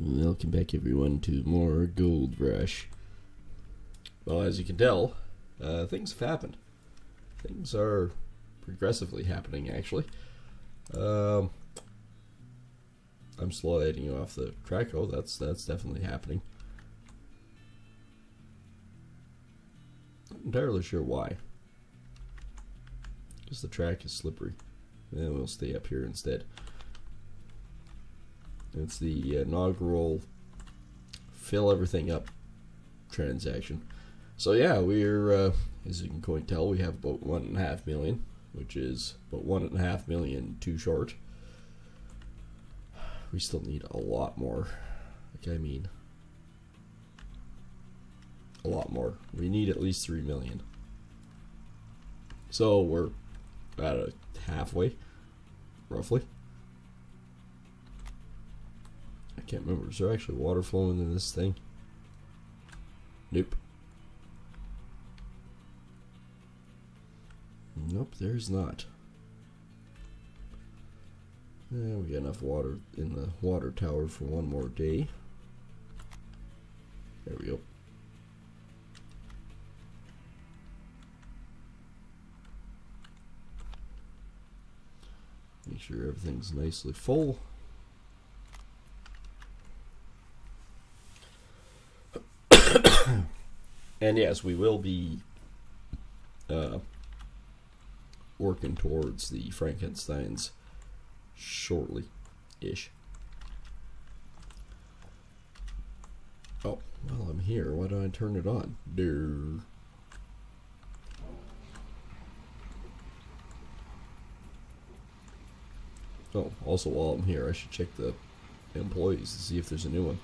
Welcome back everyone to more Gold Rush. Well, as you can tell, things have happened. Things are progressively happening, actually. I'm sliding you off the track. Oh, that's definitely happening. Not entirely sure why. Because the track is slippery. And we'll stay up here instead. It's the inaugural fill everything up transaction. So yeah, we're, as you can tell, we have about 1.5 million, which is about 1.5 million too short. We still need a lot more. Like, I mean, a lot more. We need at least 3 million. So we're about halfway, roughly. I can't remember. Is there actually water flowing in this thing? Nope. Nope, there's not. Yeah, we got enough water in the water tower for one more day. There we go. Make sure everything's nicely full. And yes, we will be working towards the Frankensteins shortly-ish. Oh, well, I'm here. Why don't I turn it on? Durr. Oh, also while I'm here, I should check the employees to see if there's a new one.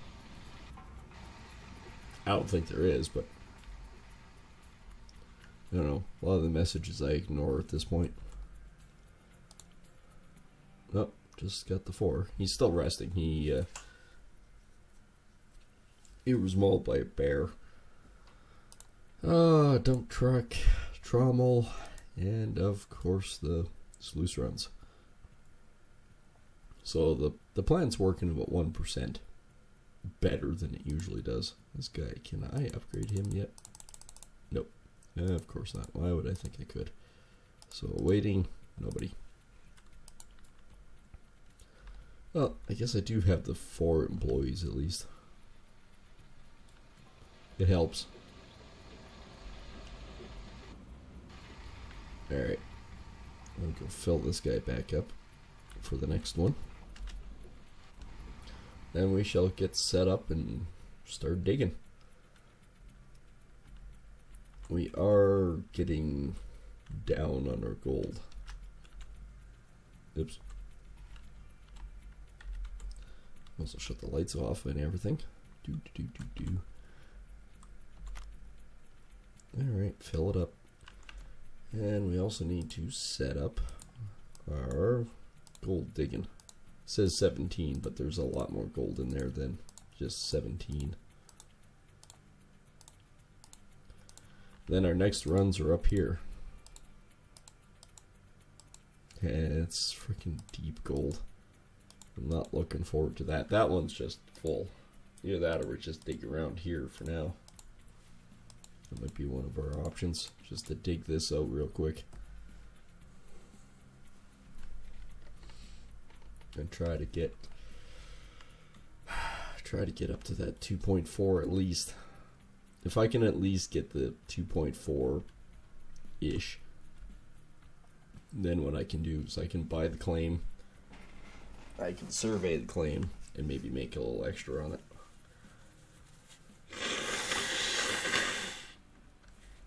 I don't think there is, but I don't know. A lot of the messages I ignore at this point. Oh, just got the 4. He's still resting. He was mauled by a bear. Dump truck, trommel, and of course the sluice runs. So the plant's working about 1% better than it usually does. This guy, can I upgrade him yet? Nope. Of course not. Why would I think I could? So waiting, nobody. Well, I guess I do have the 4 employees at least. It helps. Alright. I'll go fill this guy back up for the next one. Then we shall get set up and start digging. We are getting down on our gold. Oops. Also shut the lights off and everything. Alright, fill it up. And we also need to set up our gold digging. It says 17, but there's a lot more gold in there than just 17. Then our next runs are up here. And it's freaking deep gold. I'm not looking forward to that. That one's just full. Either that or we just dig around here for now. That might be one of our options, just to dig this out real quick. And try to get up to that 2.4 at least. If I can at least get the 2.4-ish, then what I can do is I can buy the claim, I can survey the claim, and maybe make a little extra on it.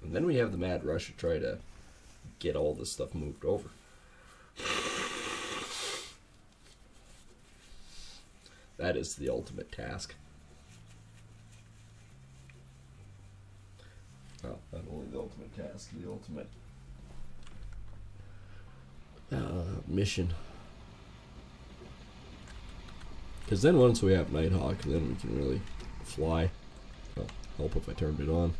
And then we have the mad rush to try to get all this stuff moved over. That is the ultimate task. Well, not only the ultimate task, the ultimate mission. Because then once we have Nighthawk, then we can really fly. Well, help if I turned it on.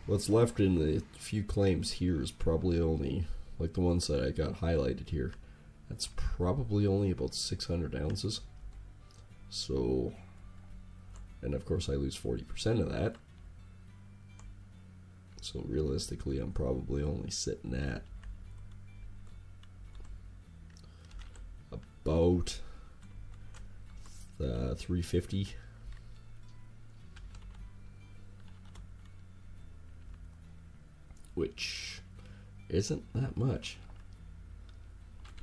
What's left in the few claims here is probably only, like the ones that I got highlighted here, That's probably only about 600 ounces. So, and of course I lose 40% of that. So realistically, I'm probably only sitting at about 350. Which isn't that much.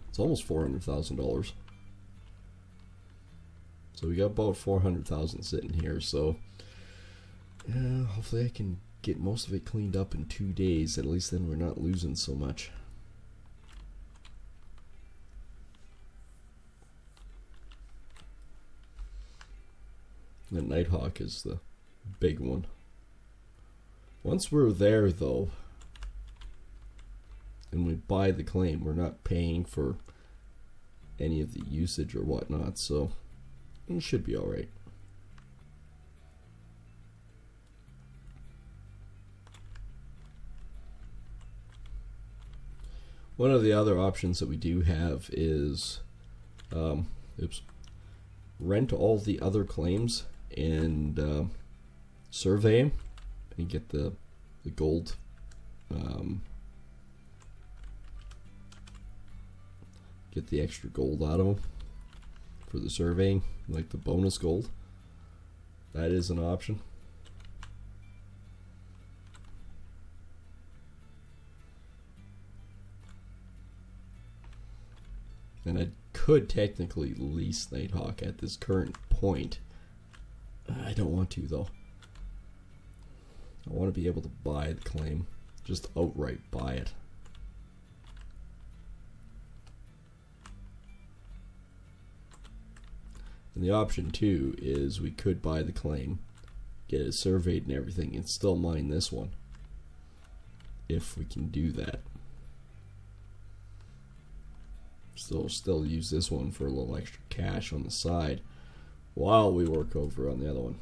It's almost $400,000. So we got about 400,000 sitting here. So yeah, hopefully I can get most of it cleaned up in 2 days. At least then we're not losing so much. The Nighthawk is the big one. Once we're there though, and we buy the claim, we're not paying for any of the usage or whatnot, so it should be alright. One of the other options that we do have is rent all the other claims and survey them and get the gold get the extra gold out of them for the surveying, like the bonus gold. That is an option. And I could technically lease Nighthawk at this current point. I don't want to though. I want to be able to buy the claim. Just outright buy it. And the option two is we could buy the claim, get it surveyed and everything, and still mine this one. If we can do that. Still use this one for a little extra cash on the side while we work over on the other one.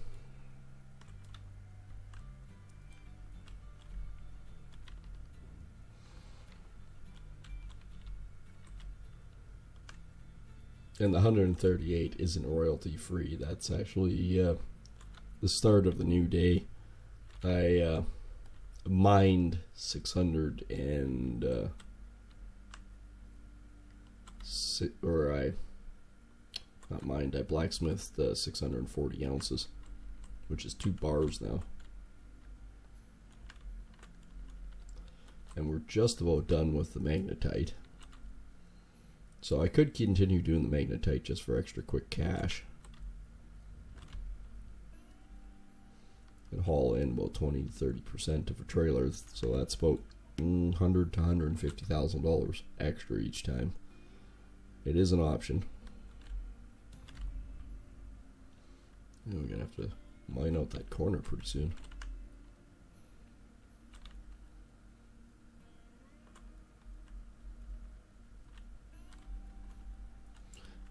And the 138 isn't royalty free. That's actually the start of the new day. I mined 600 and I blacksmithed 640 ounces, which is 2 bars now. And we're just about done with the magnetite. So I could continue doing the magnetite just for extra quick cash. And haul in about 20 to 30% of a trailer. So that's about $100,000 to $150,000 extra each time. It is an option. And we're going to have to mine out that corner pretty soon.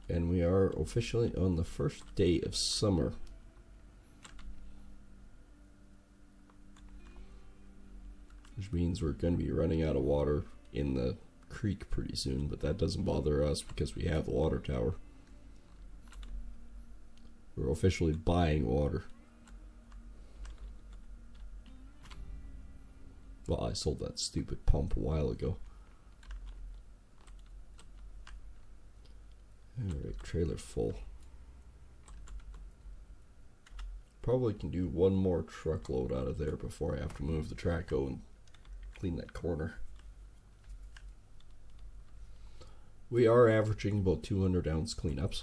And we are officially on the first day of summer. Which means we're going to be running out of water in the creek pretty soon, but that doesn't bother us because we have the water tower. We're officially buying water. Well, I sold that stupid pump a while ago. Alright, trailer full. Probably can do one more truckload out of there before I have to move the Traco and clean that corner. We are averaging about 200 ounce cleanups,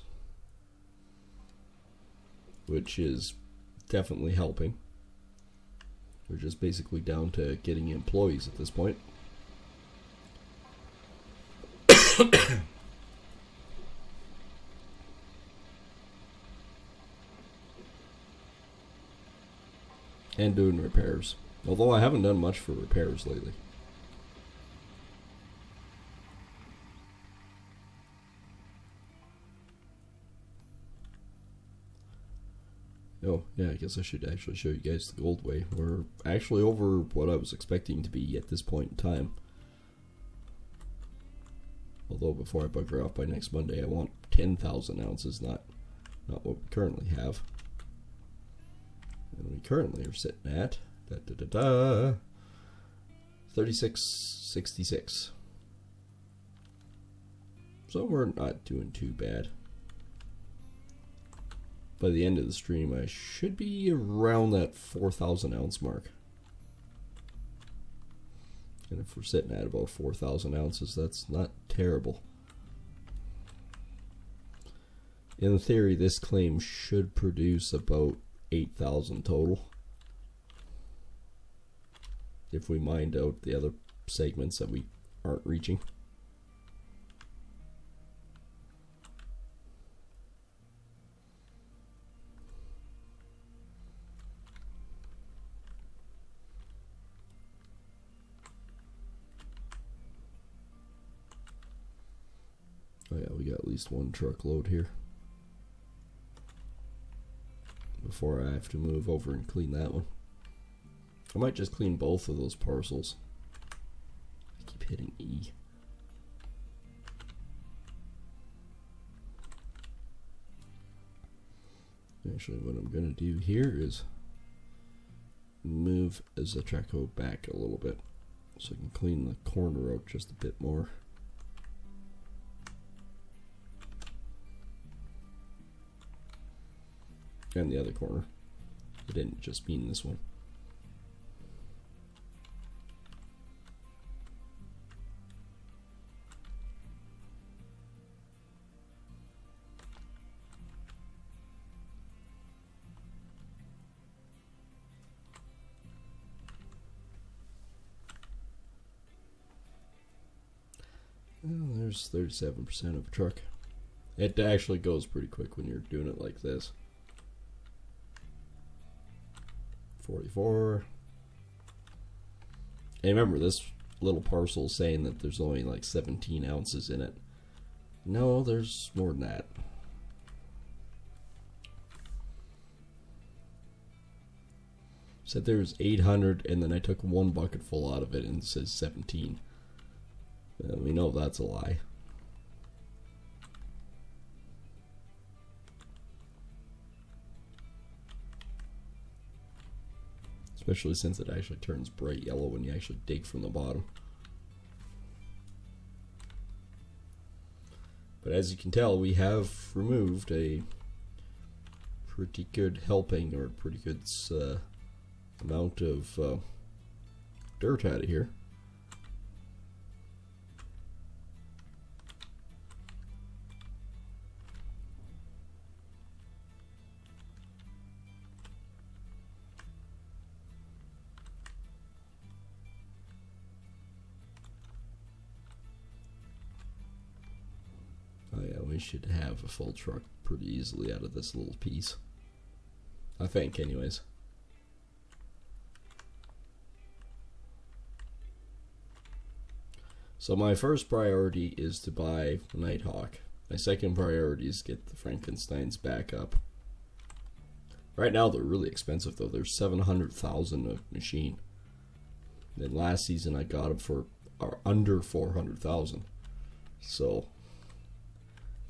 which is definitely helping. We're just basically down to getting employees at this point. And doing repairs. Although I haven't done much for repairs lately. Oh, yeah, I guess I should actually show you guys the gold weigh. We're actually over what I was expecting to be at this point in time. Although before I bugger off by next Monday, I want 10,000 ounces, not what we currently have. And we currently are sitting at 36.66. So we're not doing too bad. By the end of the stream, I should be around that 4,000 ounce mark. And if we're sitting at about 4,000 ounces, that's not terrible. In theory, this claim should produce about 8,000 total. If we mined out the other segments that we aren't reaching. Oh yeah, we got at least one truckload here. Before I have to move over and clean that one. I might just clean both of those parcels. I keep hitting E. Actually, what I'm going to do here is move Zetreco back a little bit so I can clean the corner out just a bit more. And the other corner. I didn't just mean this one. Well, there's 37% of a truck. It actually goes pretty quick when you're doing it like this. 44. And remember, this little parcel is saying that there's only like 17 ounces in it. No, there's more than that. Said there's 800, and then I took one bucket full out of it, and it says 17. We know that's a lie. Especially since it actually turns bright yellow when you actually dig from the bottom. But as you can tell, we have removed a pretty good helping, or pretty good amount of dirt out of here. Oh yeah, we should have a full truck pretty easily out of this little piece. I think, anyways. So my first priority is to buy the Nighthawk. My second priority is get the Frankensteins back up. Right now they're really expensive though. They're 700,000 a machine. Then last season I got them for under 400,000. So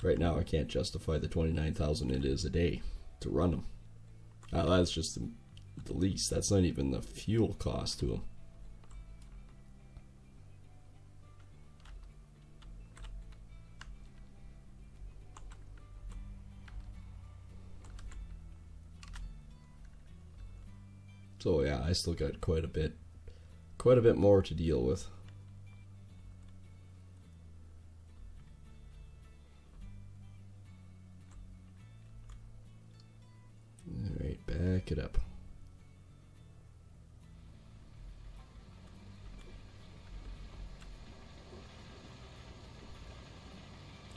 right now I can't justify the 29,000 it is a day to run them. That's just the lease. That's not even the fuel cost to them. So yeah, I still got quite a bit more to deal with. Alright, back it up.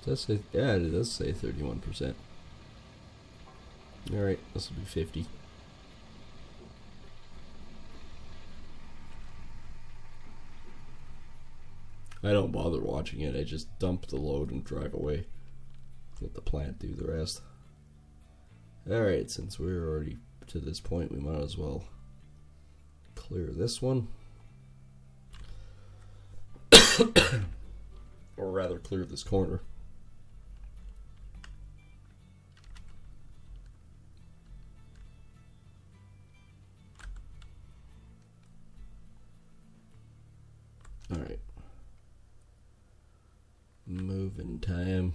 Does say, yeah, it does say 31%. Alright, this will be 50. I don't bother watching it, I just dump the load and drive away. Let the plant do the rest. Alright, since we're already to this point, we might as well clear this one. Or rather clear this corner. Alright. Moving time.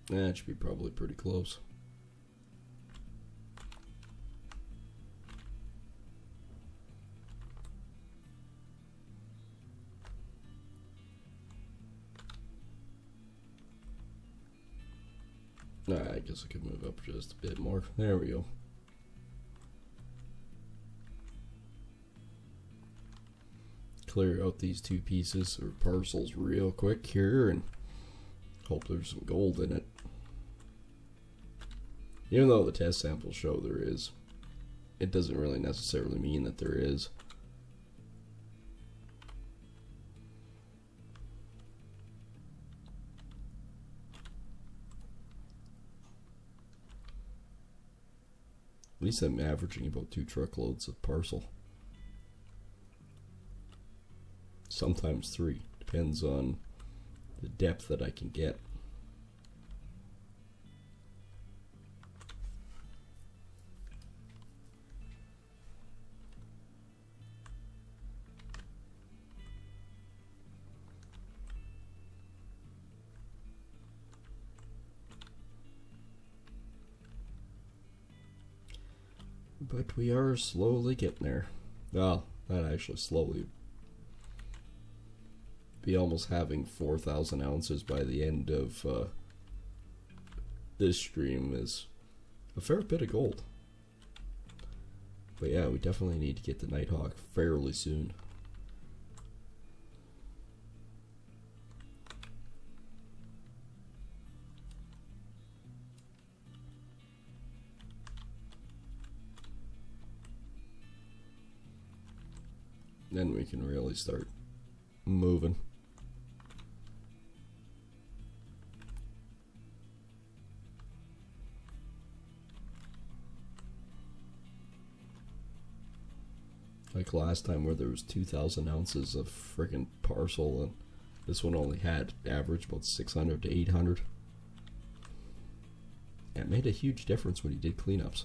That should be probably pretty close. I guess I could move up just a bit more. There we go. Clear out these two pieces or parcels real quick here and hope there's some gold in it. Even though the test samples show there is, it doesn't really necessarily mean that there is. At least I'm averaging about 2 truckloads of parcel. Sometimes 3. Depends on the depth that I can get. But we are slowly getting there. Well, not actually slowly. Be almost having 4,000 ounces by the end of this stream is a fair bit of gold. But yeah, we definitely need to get the Nighthawk fairly soon. Then we can really start moving. Like last time where there was 2,000 ounces of friggin' parcel and this one only had average about 600 to 800. It made a huge difference when he did cleanups.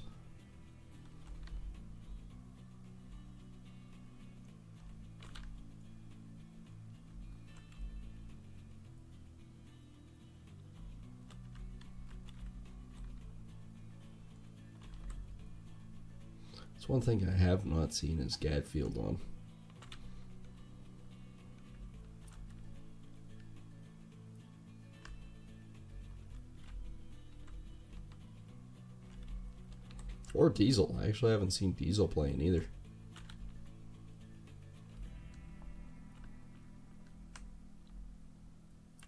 One thing I have not seen is Gadfield on. Or Diesel. I actually haven't seen Diesel playing either.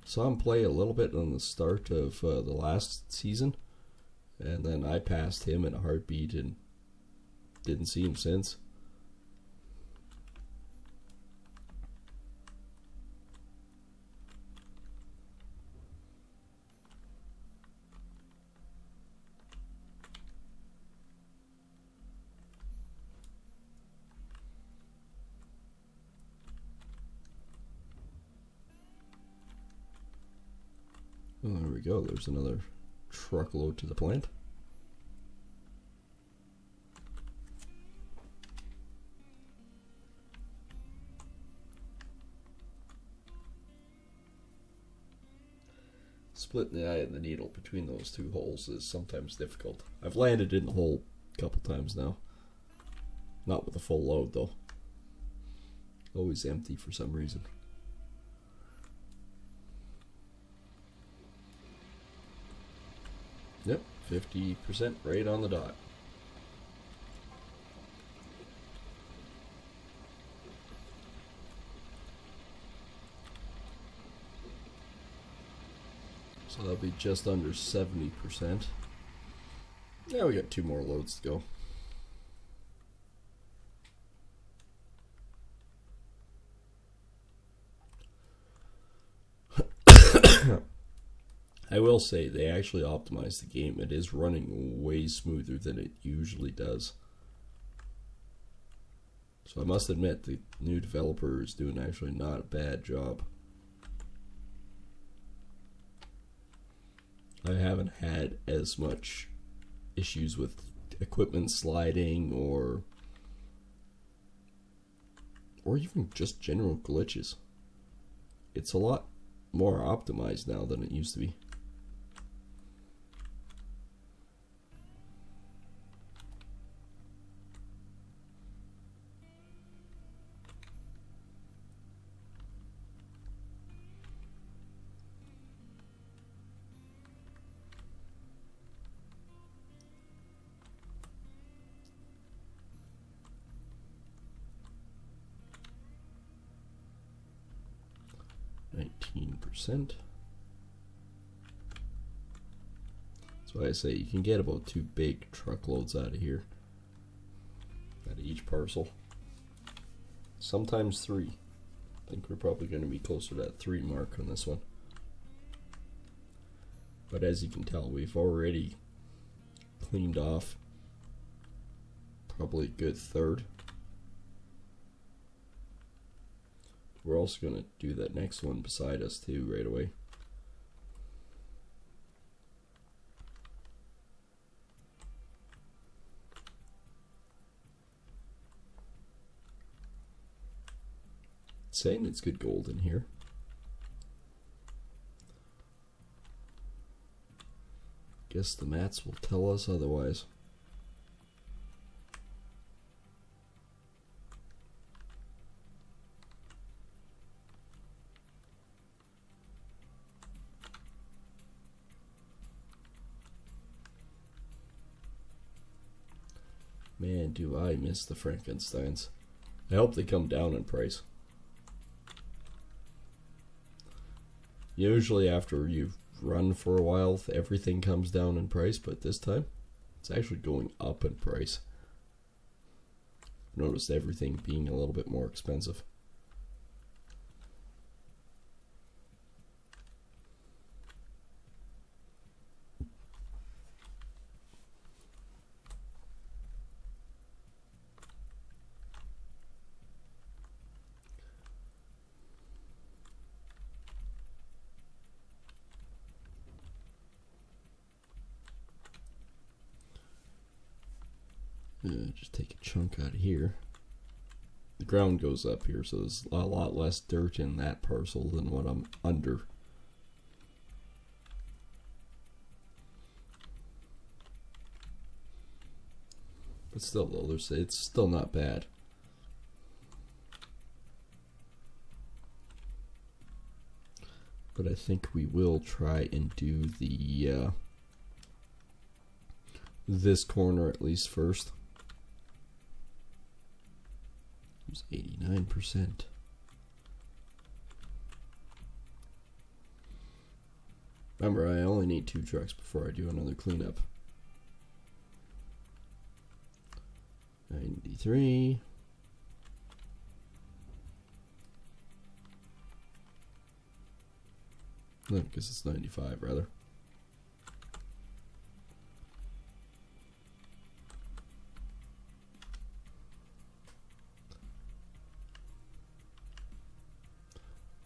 Saw him play a little bit on the start of the last season, and then I passed him in a heartbeat and didn't see him since. Well, there we go. There's another truckload to the plant. Splitting the eye and the needle between those two holes is sometimes difficult. I've landed in the hole a couple times now. Not with a full load though. Always empty for some reason. Yep, 50% right on the dot. So that'll be just under 70%. Yeah, we got 2 more loads to go. I will say they actually optimized the game. It is running way smoother than it usually does. So I must admit the new developer is doing actually not a bad job. I haven't had as much issues with equipment sliding or even just general glitches. It's a lot more optimized now than it used to be. %. That's why I say you can get about 2 big truckloads out of here, out of each parcel. Sometimes 3. I think we're probably going to be closer to that 3 mark on this one. But as you can tell, we've already cleaned off probably a good third. We're also going to do that next one beside us too right away. It's saying it's good gold in here. Guess the mats will tell us otherwise. Man, do I miss the Frankensteins. I hope they come down in price. Usually after you've run for a while, everything comes down in price, but this time, it's actually going up in price. I've noticed everything being a little bit more expensive. Just take a chunk out of here. The ground goes up here, so there's a lot less dirt in that parcel than what I'm under. But still, though, it's still not bad. But I think we will try and do the this corner at least first. It's 89%. Remember, I only need 2 trucks before I do another cleanup. 93. No, I guess it's 95 rather.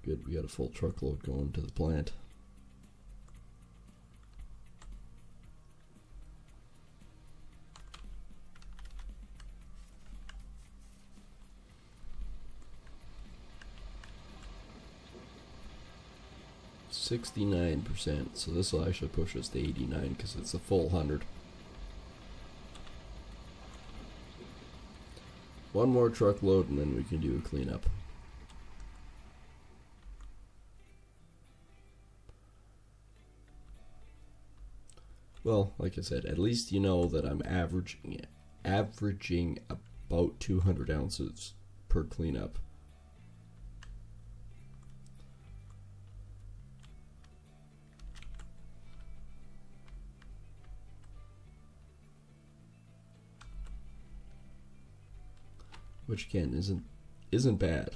Good, we got a full truckload going to the plant. %, so this will actually push us to 89 because it's a full 100. One more truckload and then we can do a cleanup. Well, like I said, at least you know that I'm averaging about 200 ounces per cleanup. Which again isn't bad.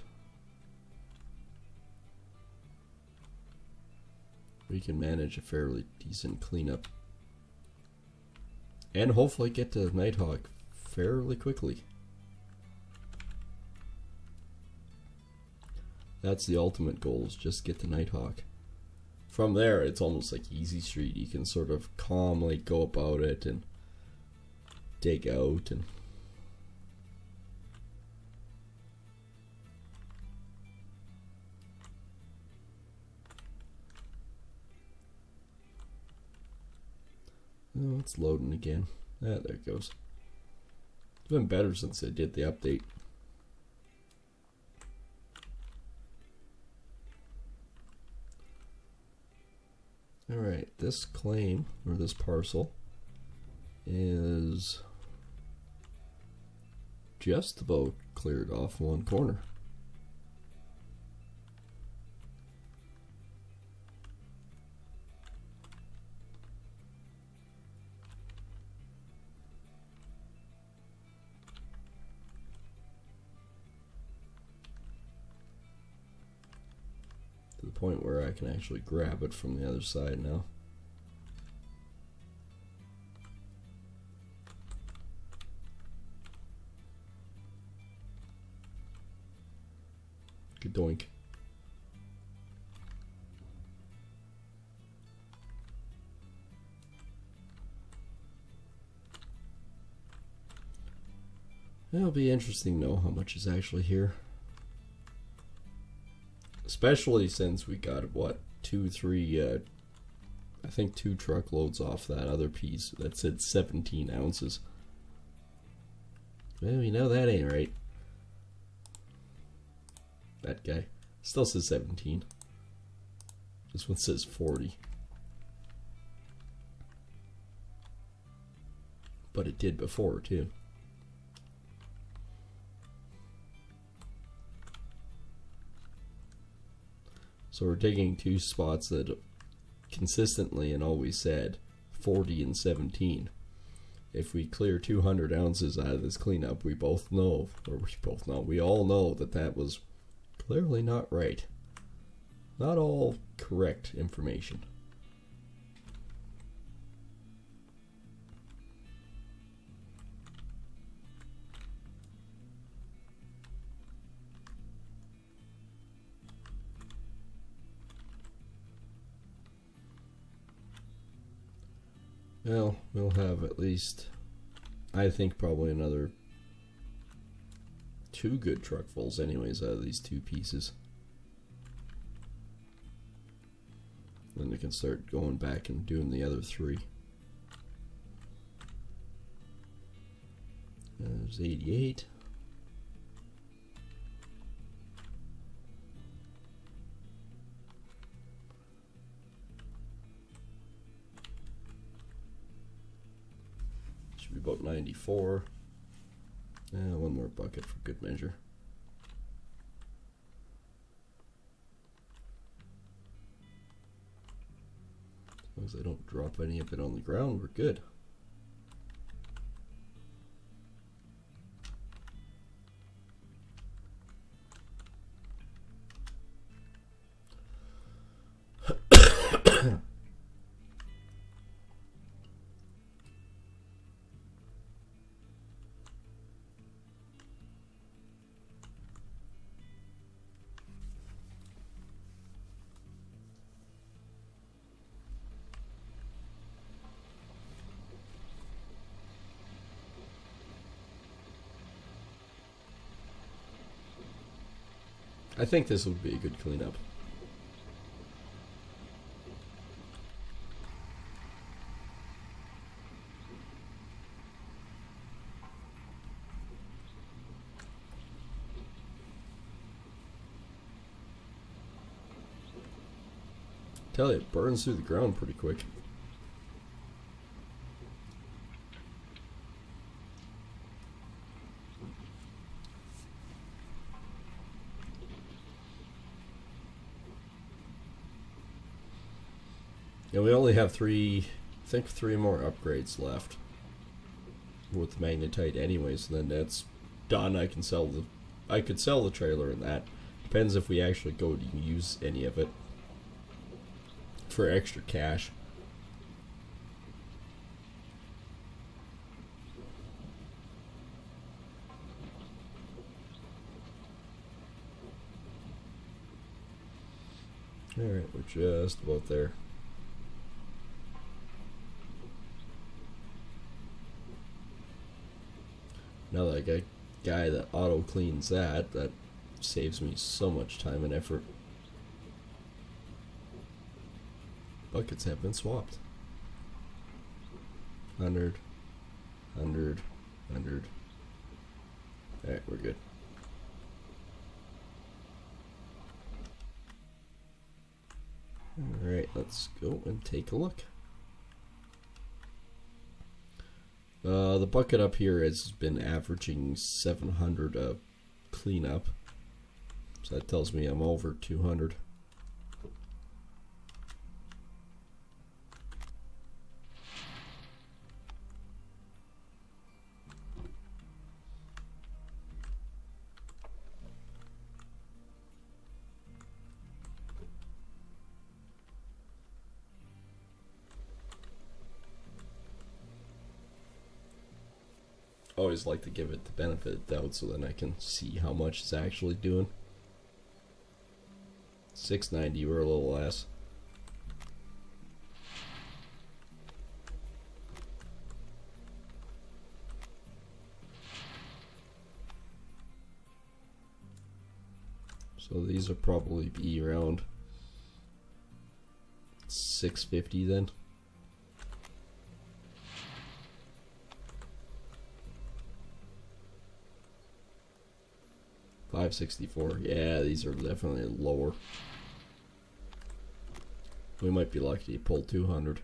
we can manage a fairly decent cleanup. And hopefully get to Nighthawk fairly quickly. That's the ultimate goal, is just get to Nighthawk. From there, it's almost like easy street. You can sort of calmly go about it and dig out and... Oh, it's loading again. Ah, there it goes. It's been better since they did the update. Alright, this claim, or this parcel, is just about cleared off one corner. To the point where I can actually grab it from the other side now. Good doink. It'll be interesting to know how much is actually here. Especially since we got, what, I think 2 truckloads off that other piece that said 17 ounces. Well, we know that ain't right. That guy still says 17. This one says 40. But it did before, too. So we're taking 2 spots that consistently and always said 40 and 17. If we clear 200 ounces out of this cleanup, we all know that that was clearly not right. Not all correct information. Well, we'll have at least, I think, probably another 2 good truckfuls anyways out of these 2 pieces. Then we can start going back and doing the other 3. There's 88. Should be about 94. One more bucket for good measure. As long as I don't drop any of it on the ground, we're good. I think this would be a good cleanup. Tell you, it burns through the ground pretty quick. And we only have 3 more upgrades left with magnetite anyways, and then that's done. I could sell the trailer in that. Depends if we actually go to use any of it. for extra cash. Alright, we're just about there. Now that I got a guy that auto cleans that saves me so much time and effort. Buckets have been swapped. 100, 100, 100. Alright, we're good. Alright, let's go and take a look. The bucket up here has been averaging 700 cleanup. So that tells me I'm over 200. Always like to give it the benefit of the doubt so then I can see how much it's actually doing. 690 or a little less. So these will probably be around 650 then. $564. Yeah, these are definitely lower. We might be lucky to pull 200.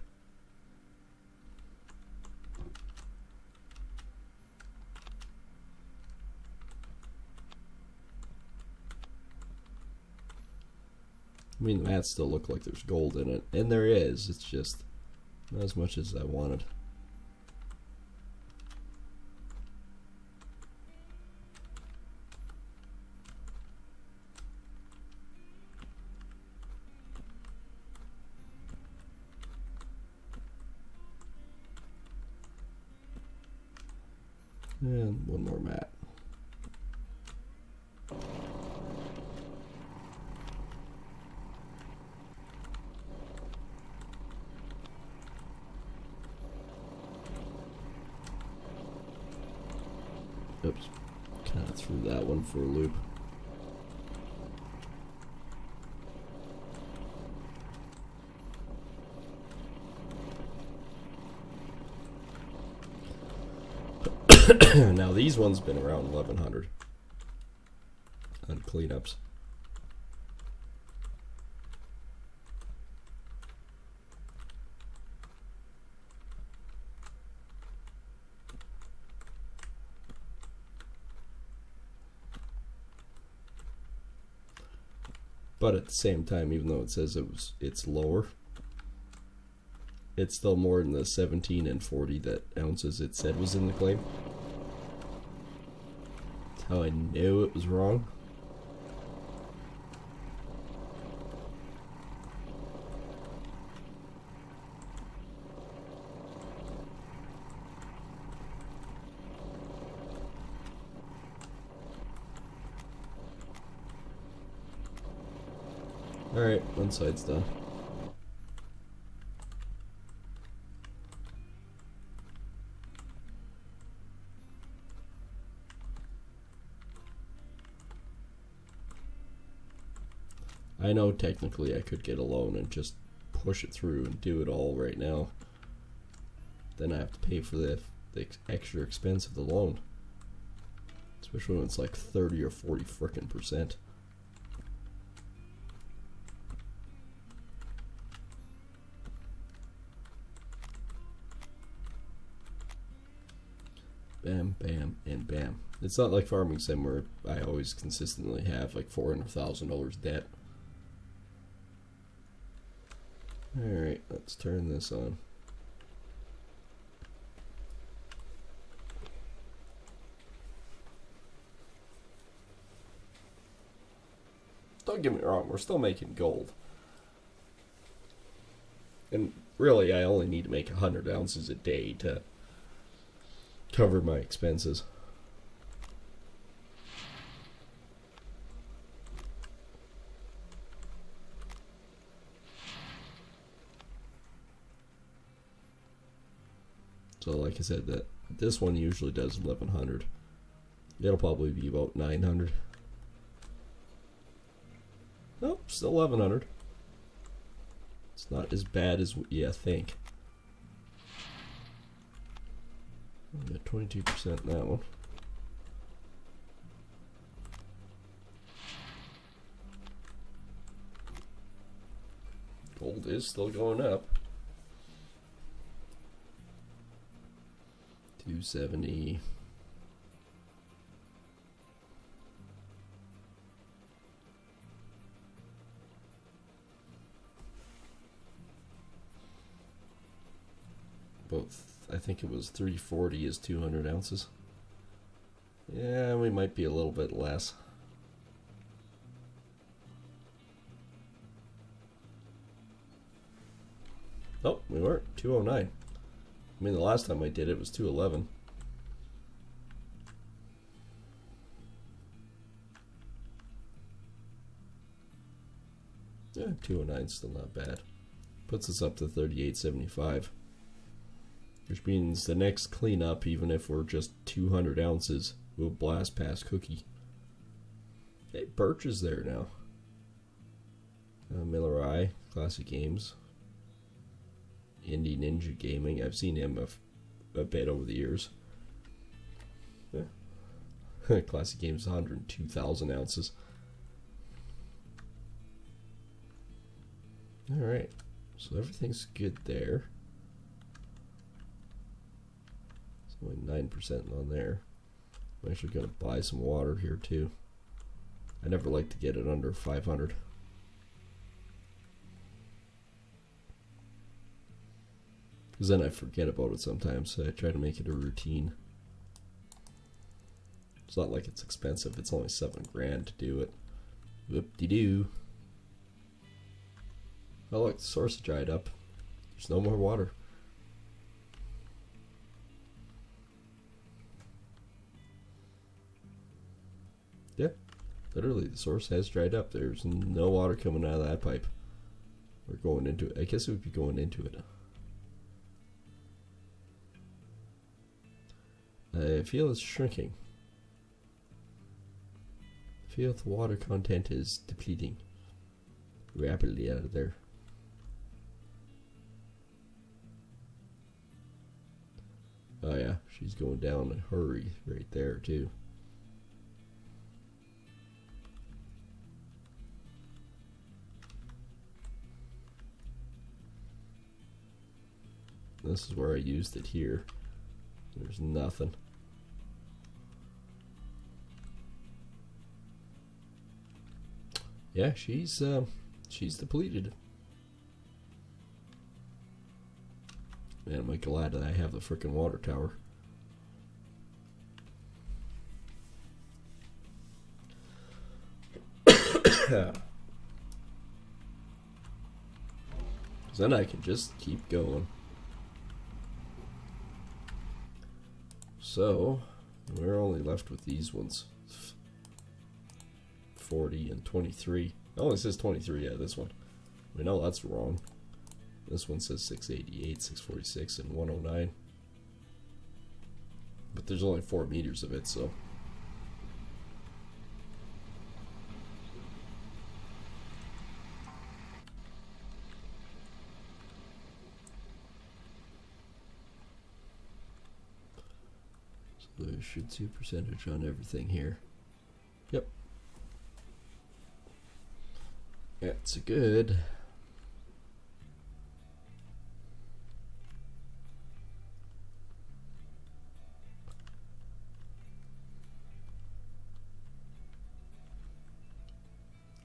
I mean, the mats still look like there's gold in it, and there is. It's just not as much as I wanted. And one more mat. Oops, kind of threw that one for a loop. Now these ones been around 1100 on cleanups. But at the same time, even though it says it's lower, it's still more than the 17 and 40 ounces it said was in the claim. That's how I knew it was wrong. Alright, one side's done. I know technically I could get a loan and just push it through and do it all right now. Then I have to pay for the extra expense of the loan. Especially when it's like 30 or 40 frickin' %. Bam, bam, and bam. It's not like farming sim where I always consistently have like $400,000 debt. Alright, let's turn this on. Don't get me wrong, we're still making gold. And really, I only need to make 100 ounces a day to cover my expenses. So like I said, that this one usually does 1100. It'll probably be about 900. Nope, still 1100. It's not as bad as you think. I got 22% in that one. Gold is still going up. 270. Both, I think it was 340 is 200 ounces. Yeah, we might be a little bit less. Oh, we weren't. 209. I mean, the last time I did it was 211. Yeah, 209 is still not bad. Puts us up to 38.75. Which means the next cleanup, even if we're just 200 ounces, we'll blast past Cookie. Hey, Birch is there now. Millerai, Classic Games. Indie Ninja Gaming. I've seen him a bit over the years. Yeah. Classic Games, 102,000 ounces. Alright, so everything's good there. It's only 9% on there. I'm actually going to buy some water here too. I never like to get it under 500. Because then I forget about it sometimes, so I try to make it a routine. It's not like it's expensive, it's only $7 to do it. Whoop-de-doo. Oh look, the source dried up. There's no more water. Yeah, literally the source has dried up. There's no water coming out of that pipe. Or going into it. I guess it would be going into it. I feel it's shrinking. I feel the water content is depleting rapidly out of there. Oh yeah, she's going down in a hurry right there too. This is where I used it here. There's nothing. Yeah, she's depleted. Man, am I glad that I have the frickin' water tower. Because then I can just keep going. So, we're only left with these ones. 40 and 23. Oh, it says 23, yeah, this one. We know that's wrong. This one says 688, 646, and 109. But there's only 4 meters of it, so. So there should see a percentage on everything here. Yep. That's good.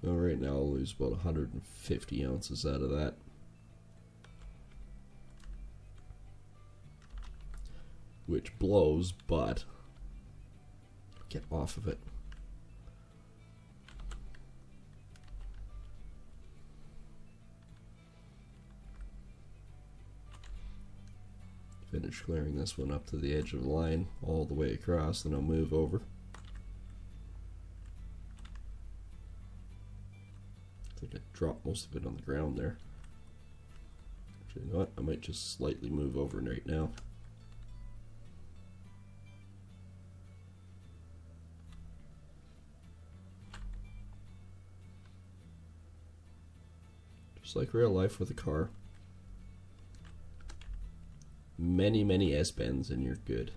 Well, right now I'll lose about 150 ounces out of that. Which blows, but get off of it. Finish clearing this one up to the edge of the line all the way across, then I'll move over. I think I dropped most of it on the ground there. Actually, you know what? I might just slightly move over right now. Just like real life with a car. Many, many S-bends and you're good.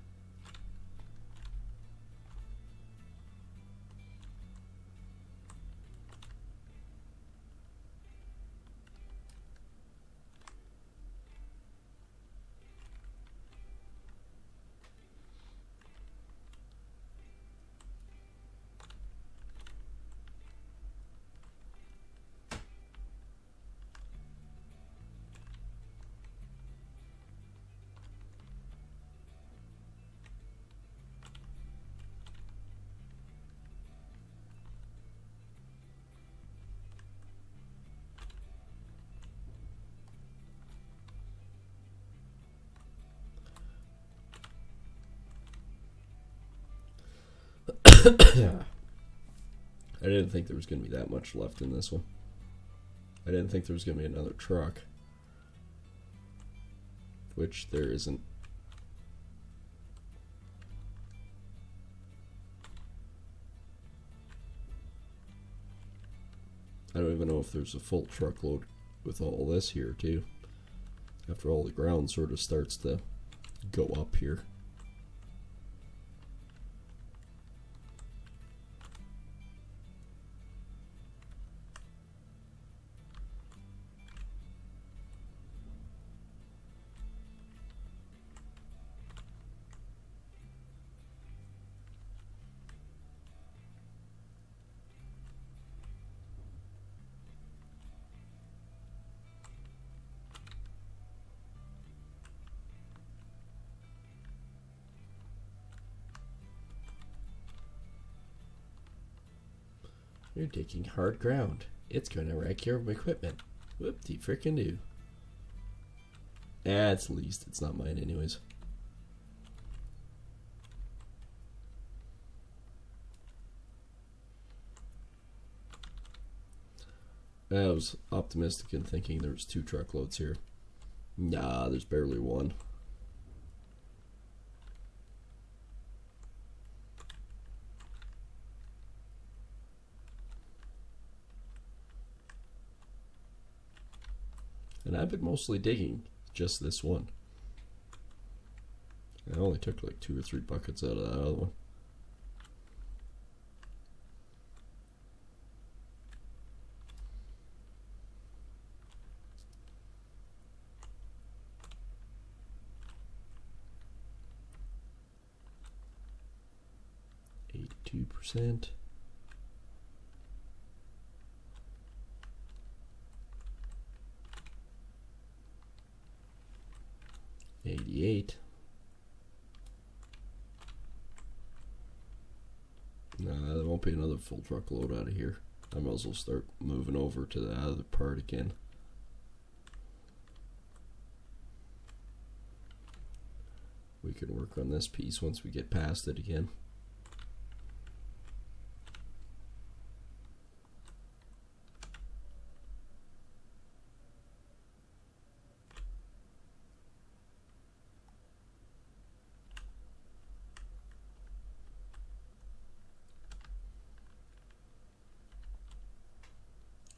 Yeah. I didn't think there was going to be that much left in this one. I didn't think there was going to be another truck. Which there isn't. I don't even know if there's a full truckload with all this here too. After all, the ground sort of starts to go up here. You're digging hard ground. It's gonna wreck your equipment. Whoop-de frickin' do. It's leased. It's not mine anyways. I was optimistic in thinking there was 2 truckloads here. Nah, there's barely one. And I've been mostly digging just this one. I only took like 2 or 3 buckets out of that other one. %. $88. Nah, there won't be another full truckload out of here. I might as well start moving over to the other part again. We can work on this piece once we get past it again.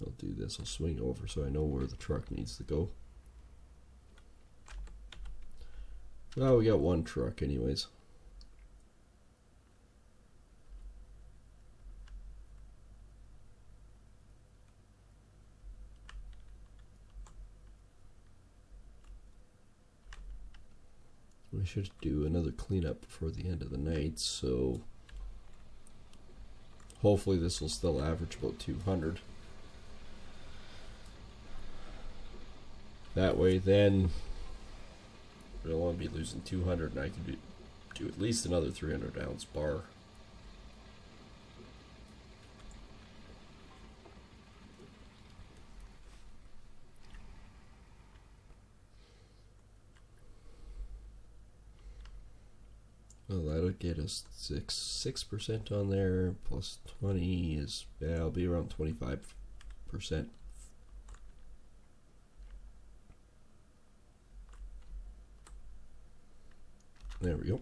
I'll do this, I'll swing over so I know where the truck needs to go. Well, we got one truck anyways. We should do another cleanup before the end of the night, so hopefully this will still average about 200. That way then we'll only be losing 200 and I can do at least another 300 ounce bar. get us 6% on there, plus 20 is, yeah, it'll be around 25%. There we go.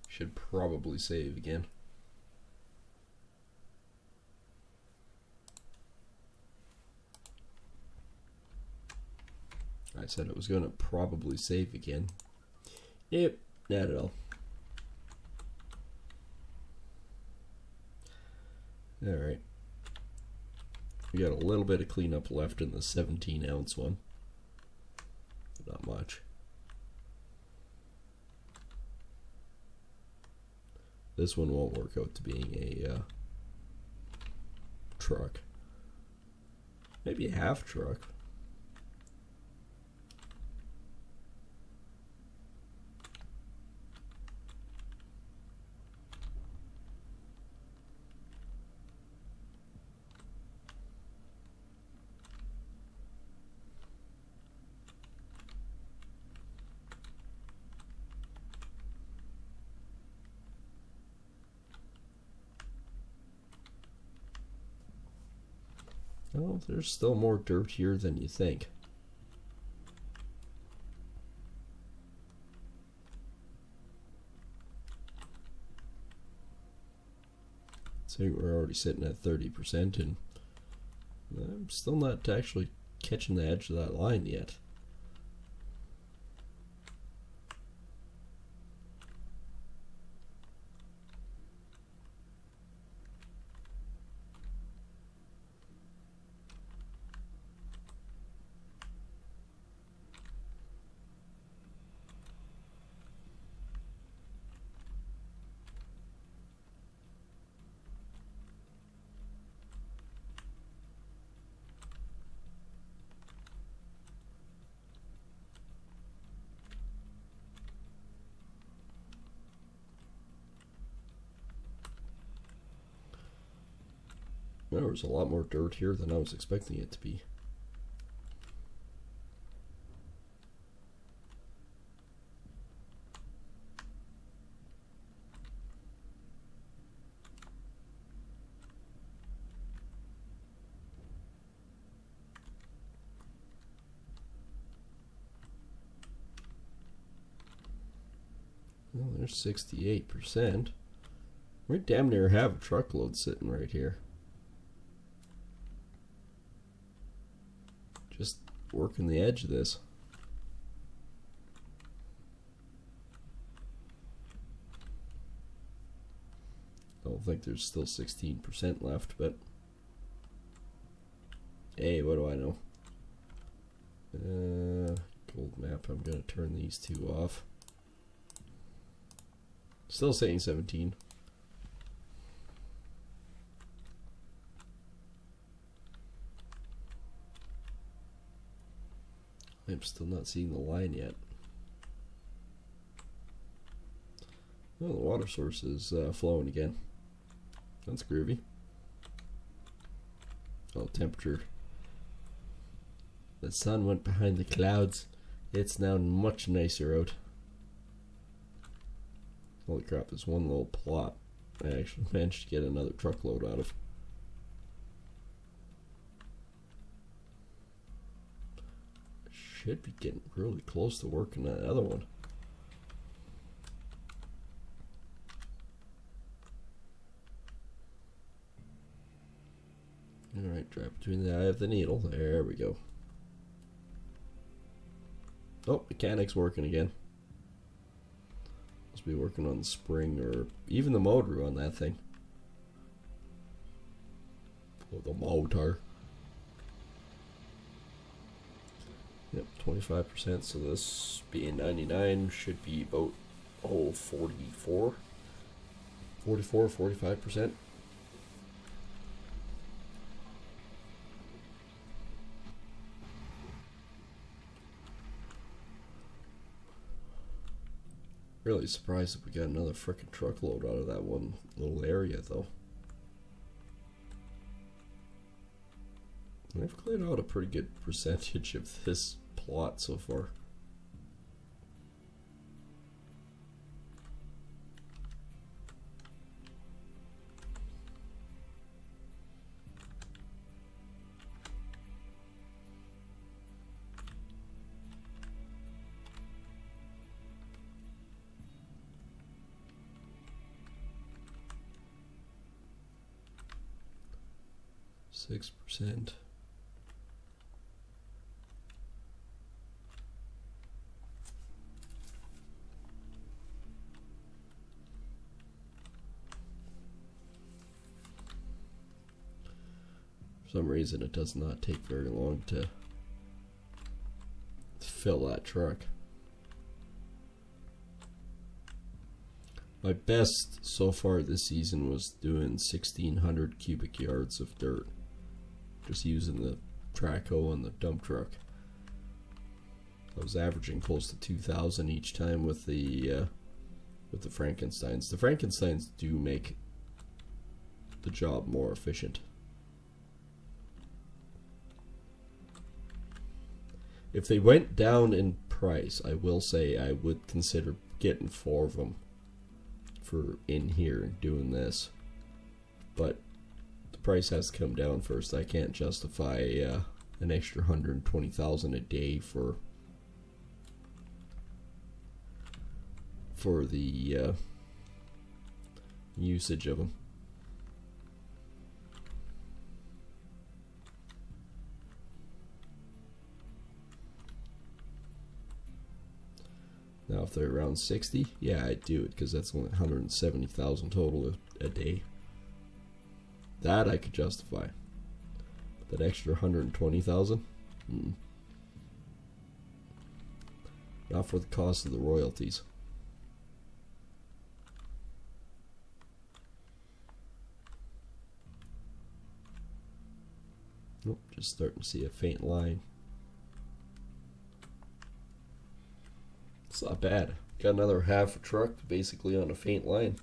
Should probably save again. I said it was going to probably save again. Yep, not at all. Alright. We got a little bit of cleanup left in the 17-ounce one. Not much. This one won't work out to being a truck. Maybe a half truck. Well, there's still more dirt here than you think. So we're already sitting at 30%, and I'm still not actually catching the edge of that line yet. There was a lot more dirt here than I was expecting it to be. Well, there's 68%. We damn near have a truckload sitting right here. Just working the edge of this. I don't think there's still 16% left, but hey, what do I know? Gold map, I'm gonna turn these two off. Still saying 17. I'm still not seeing the line yet. Well, the water source is flowing again. That's groovy. Oh, temperature. The sun went behind the clouds. It's now much nicer out. Holy crap, this one little plot I actually managed to get another truckload out of. Should be getting really close to working that other one. Alright, drop between the eye of the needle. There we go. Oh, mechanic's working again. Must be working on the spring or even the motor on that thing. Oh, the motor. Yep, 25%, so this being 99 should be about, 44, 45%. Really surprised if we got another frickin' truckload out of that one little area, though. I've cleared out a pretty good percentage of this plot so far. 6%. For some reason, it does not take very long to fill that truck. My best so far this season was doing 1,600 cubic yards of dirt, just using the track hoe and the dump truck. I was averaging close to 2,000 each time with the Frankensteins. The Frankensteins do make the job more efficient. If they went down in price, I will say I would consider getting 4 of them for in here and doing this. But the price has to come down first. I can't justify an extra 120,000 a day for the usage of them. Now, if they're around 60, yeah, I'd do it because that's only 170,000 total a day. That I could justify. But that extra 120,000, not for the cost of the royalties. Nope, just starting to see a faint line. It's not bad. Got another half a truck basically on a faint line.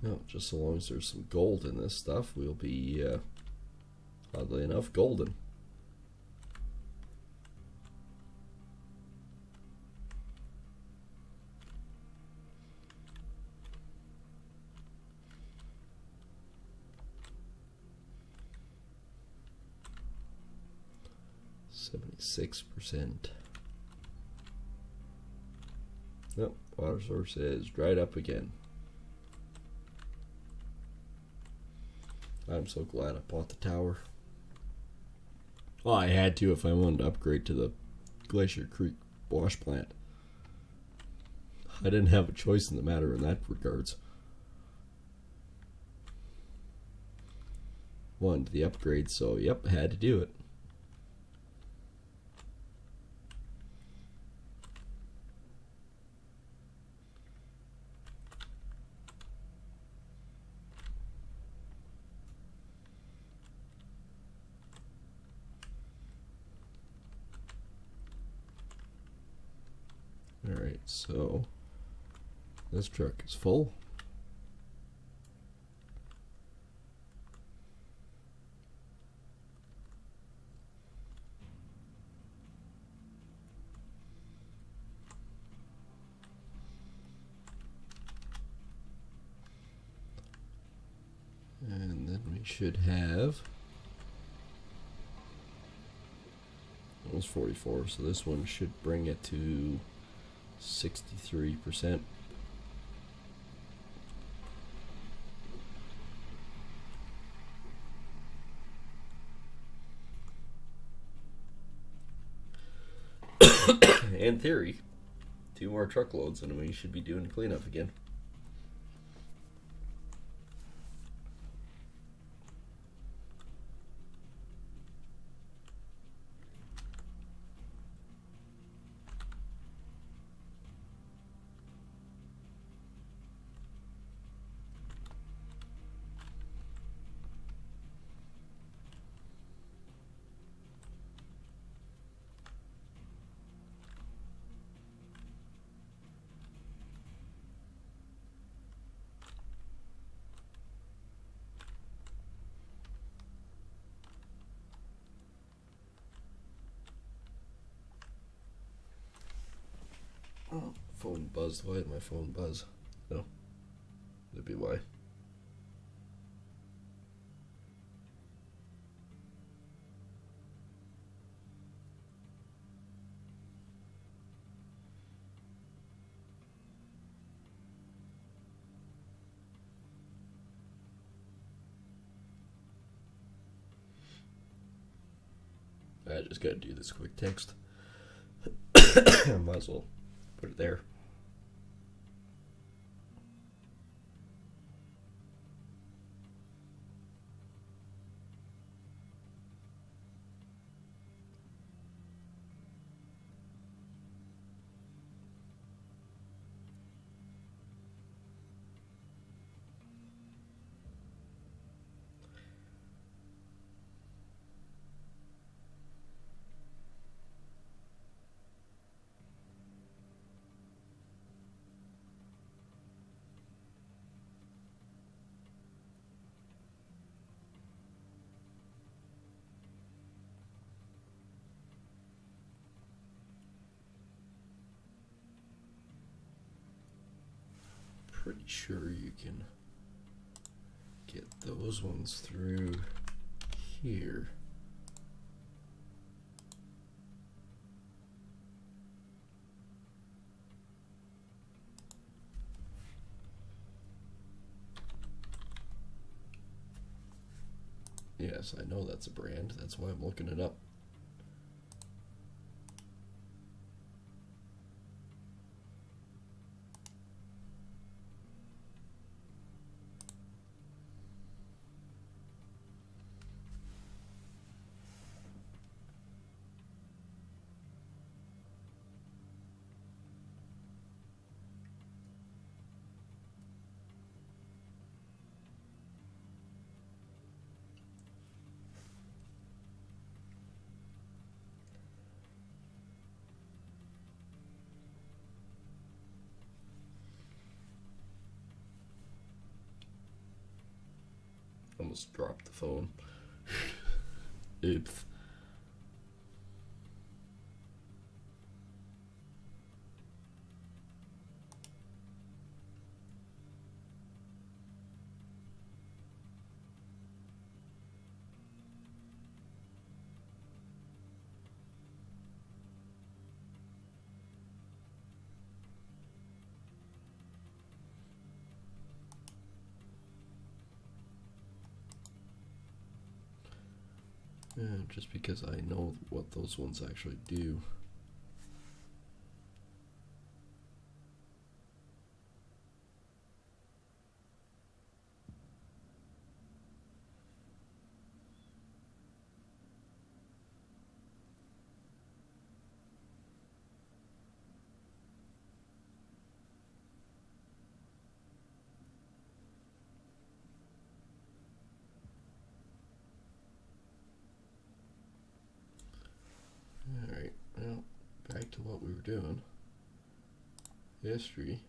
No, just so long as there's some gold in this stuff, we'll be, oddly enough, golden. %. Nope, water source is dried up again. I'm so glad I bought the tower. Well, I had to if I wanted to upgrade to the Glacier Creek wash plant. I didn't have a choice in the matter in that regards. Wanted the upgrade, so yep, I had to do it. Alright, so this truck is full. And then we should have almost 44, so this one should bring it to 63%. In theory, 2 more truckloads and we should be doing cleanup again. Oh, phone buzzed. Why did my phone buzz? No. That'd be why. I just gotta do this quick text. Might as well put it there. Pretty sure you can get those ones through here. Yes, I know that's a brand. That's why I'm looking it up. Almost dropped the phone. Oops. And just because I know what those ones actually do. Alright, well, back to what we were doing. History.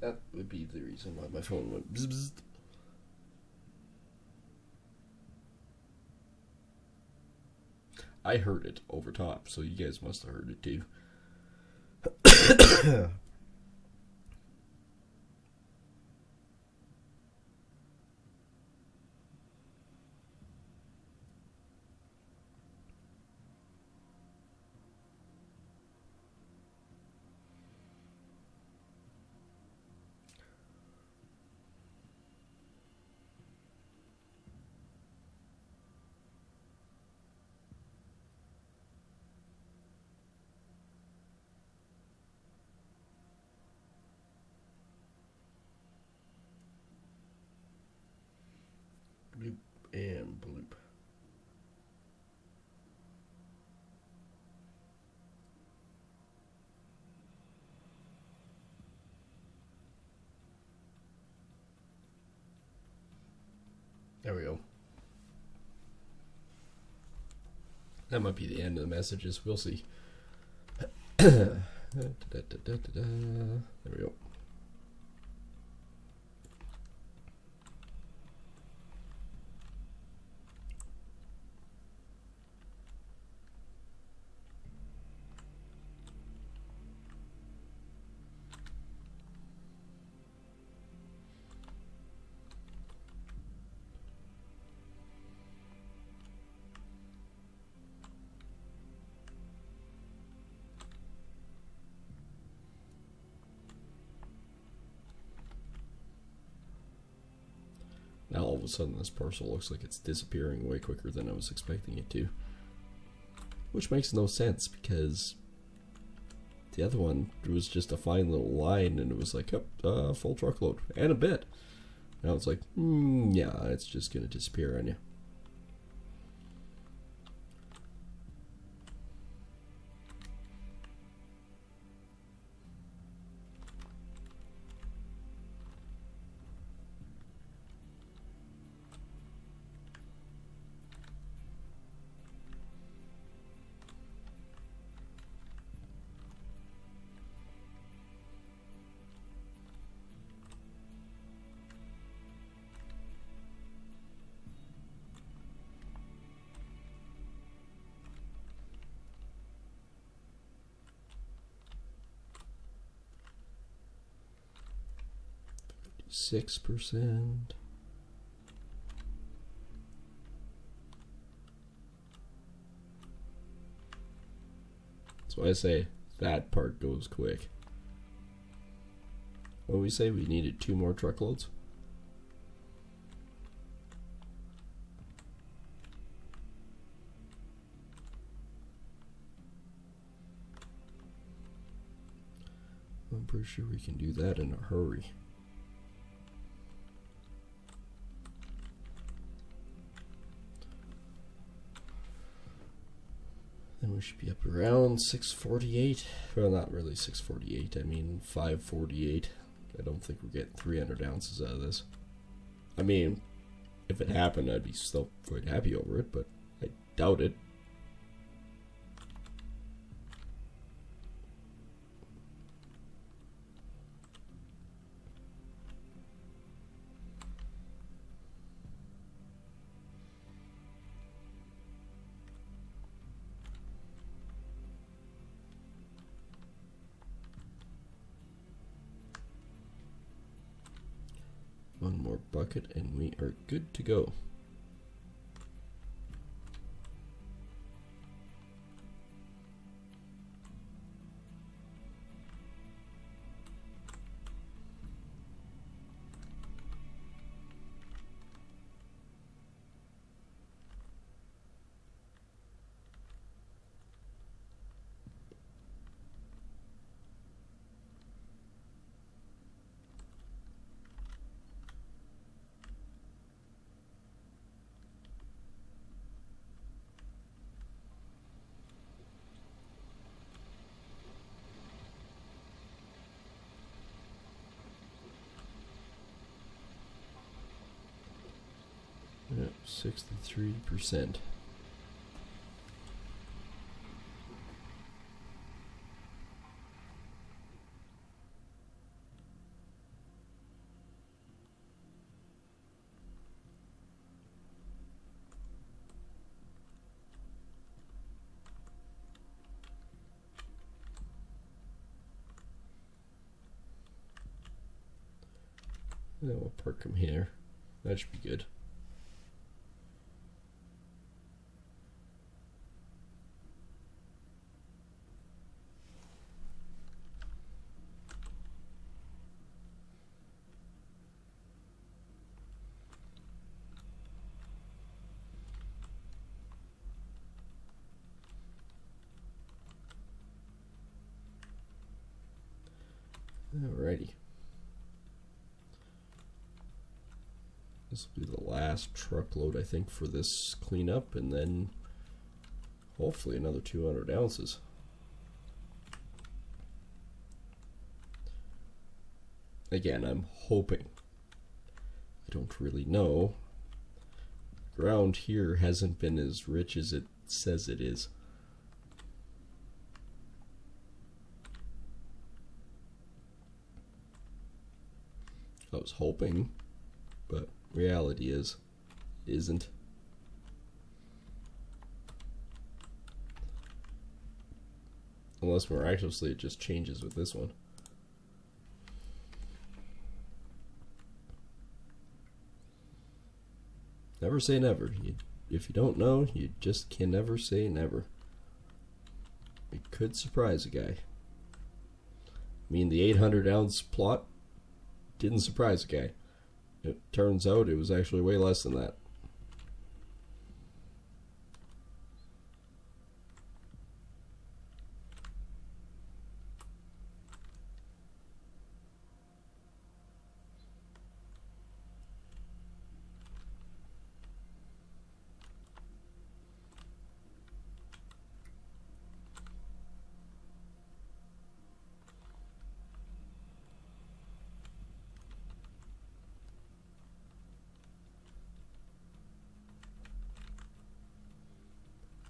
That would be the reason why my phone went bzz bzz. I heard it over top, so you guys must have heard it too. There we go. That might be the end of the messages. We'll see. There we go. Now all of a sudden this parcel looks like it's disappearing way quicker than I was expecting it to. Which makes no sense because the other one was just a fine little line and it was like, oh, full truckload and a bit. Now it's like, yeah, it's just going to disappear on you. %. So I say that part goes quick. What did we say? We needed 2 more truckloads? I'm pretty sure we can do that in a hurry. Then we should be up around 648. Well, not really 648. I mean 548. I don't think we're getting 300 ounces out of this. I mean, if it happened, I'd be still quite happy over it, but I doubt it. One more bucket and we are good to go. Yep, 63%. Then we'll park them here. That should be good. Alrighty. This will be the last truckload, I think, for this cleanup, and then hopefully another 200 ounces. Again, I'm hoping. I don't really know. ground here hasn't been as rich as it says it is. I was hoping, but reality isn't. Unless miraculously it just changes with this one. Never say never. If you don't know, you just can never say never. It could surprise a guy. I mean, the 800-ounce plot didn't surprise a guy. It turns out it was actually way less than that.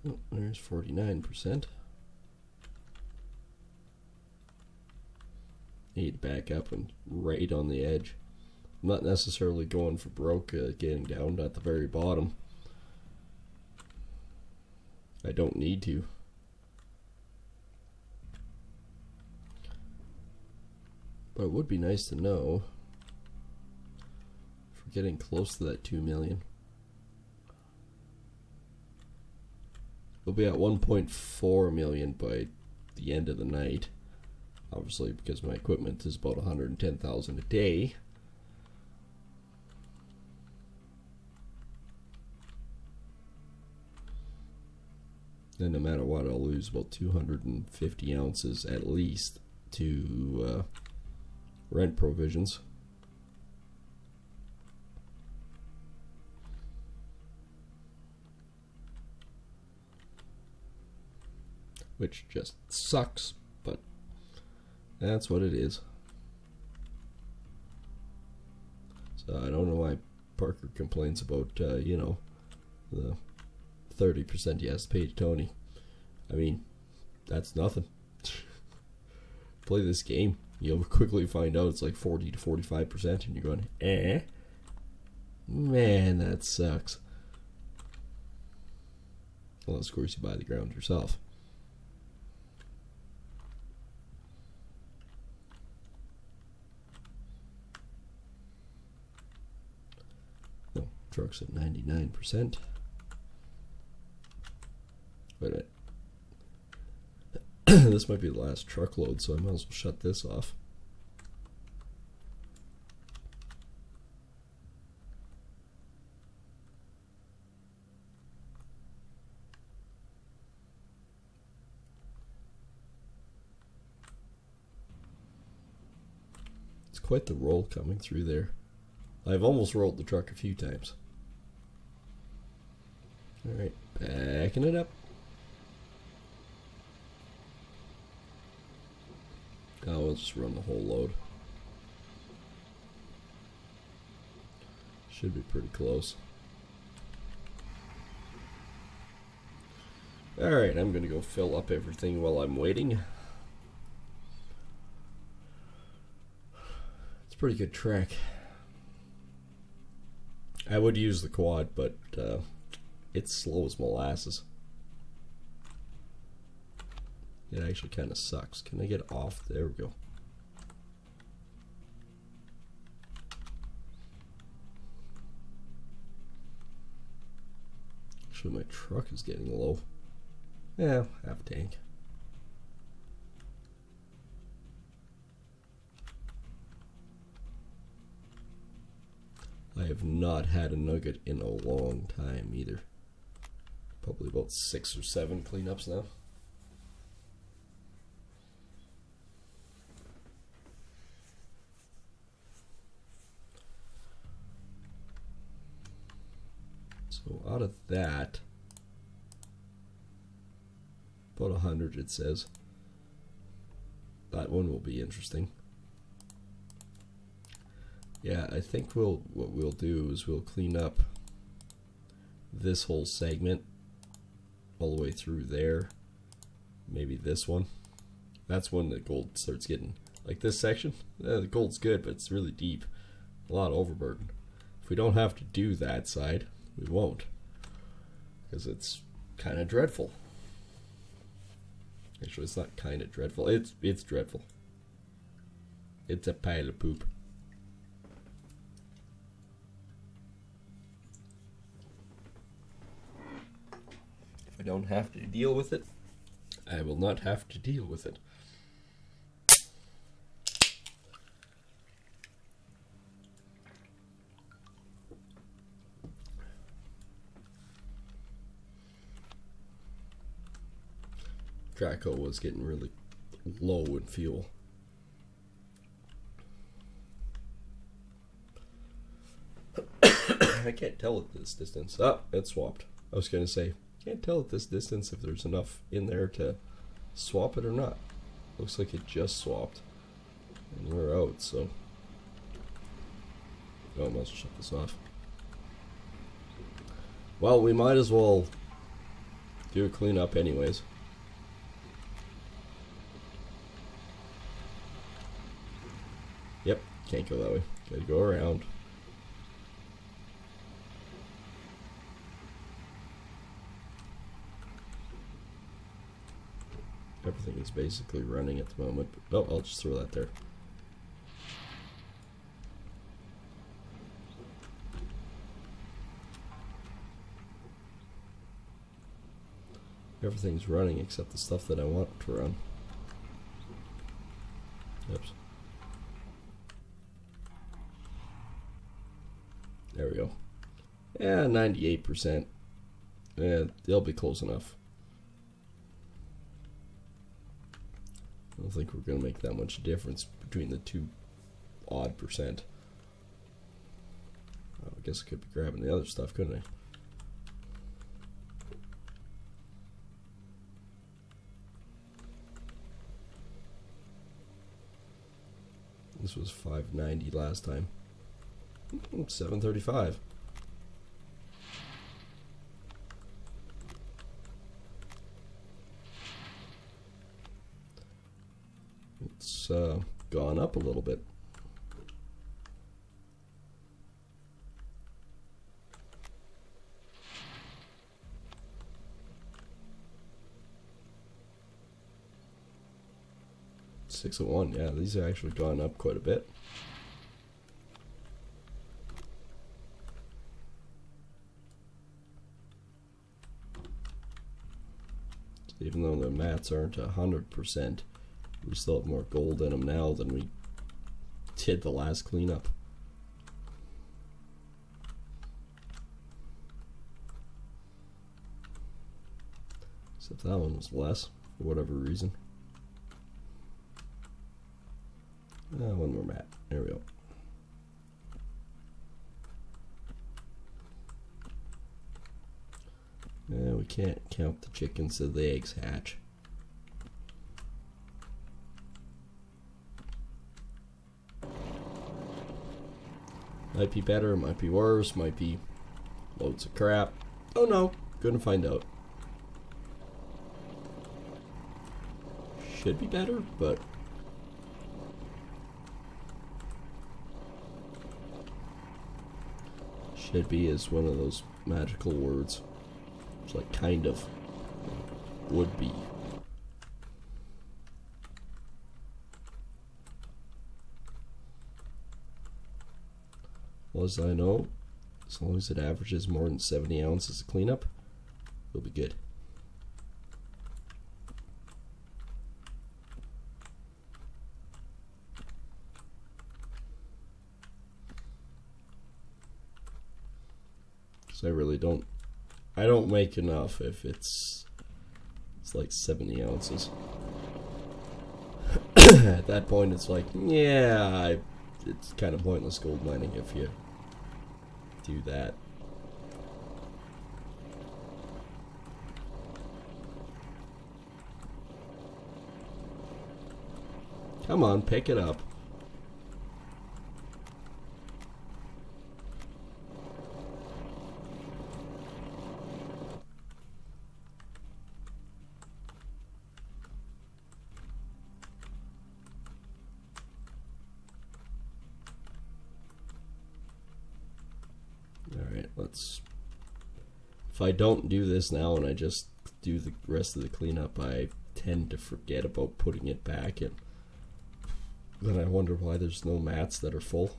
Oh, there's 49%. Need to back up and right on the edge. I'm not necessarily going for broke, getting down at the very bottom. I don't need to. But it would be nice to know if we're getting close to that 2 million. We'll be at 1.4 million by the end of the night. Obviously, because my equipment is about 110,000 a day. Then no matter what, I'll lose about 250 ounces at least to rent provisions. Which just sucks, but that's what it is. So I don't know why Parker complains about, you know, the 30% he has to pay to Tony. I mean, that's nothing. Play this game, you'll quickly find out it's like 40 to 45%, and you're going, man, that sucks. Unless, of course, you buy the ground yourself. No, truck's at 99%. Wait a minute. This might be the last truckload, so I might as well shut this off. It's quite the roll coming through there. I've almost rolled the truck a few times. Alright, backing it up. Now we'll just run the whole load. Should be pretty close. Alright, I'm gonna go fill up everything while I'm waiting. It's a pretty good track. I would use the quad, but it's slow as molasses. It actually kind of sucks. Can I get off? There we go. Actually, my truck is getting low. Yeah, half tank. I have not had a nugget in a long time either. Probably about 6 or 7 cleanups now. So out of that, about 100 it says. That one will be interesting. Yeah, I think what we'll do is we'll clean up this whole segment all the way through there. Maybe this one. That's when the gold starts getting, like this section, the gold's good, but it's really deep. A lot of overburden. If we don't have to do that side, we won't. Because it's kind of dreadful. Actually, it's not kind of dreadful. It's dreadful. It's a pile of poop. If I don't have to deal with it, I will not have to deal with it. Draco was getting really low in fuel. I can't tell at this distance. Oh, it swapped. I was going to say, can't tell at this distance if there's enough in there to swap it or not. Looks like it just swapped. And we're out, so. Oh, I must shut this off. Well, we might as well do a cleanup anyways. Yep, can't go that way. Gotta go around. Everything is basically running at the moment. Oh, I'll just throw that there. Everything's running except the stuff that I want to run. Oops. There we go. Yeah, 98%. Yeah, they'll be close enough. I don't think we're going to make that much difference between the two odd percent. Oh, I guess I could be grabbing the other stuff, couldn't I? This was 590 last time. 735. It's gone up a little bit. $601. Yeah, these have actually gone up quite a bit. Even though the mats aren't 100%, we still have more gold in them now than we did the last cleanup. Except that one was less, for whatever reason. One more mat. There we go. We can't count the chickens till the eggs hatch. Might be better, might be worse, might be loads of crap. Oh no, gonna find out. Should be better, but should be is one of those magical words. It's like kind of would be. Well, as I know, as long as it averages more than 70 ounces of cleanup, it'll be good. Because I really don't make enough if it's like 70 ounces. At that point it's like, yeah, it's kind of pointless gold mining if you do that. Come on, pick it up. it's if I don't do this now and I just do the rest of the cleanup, I tend to forget about putting it back, and then I wonder why there's no mats that are full.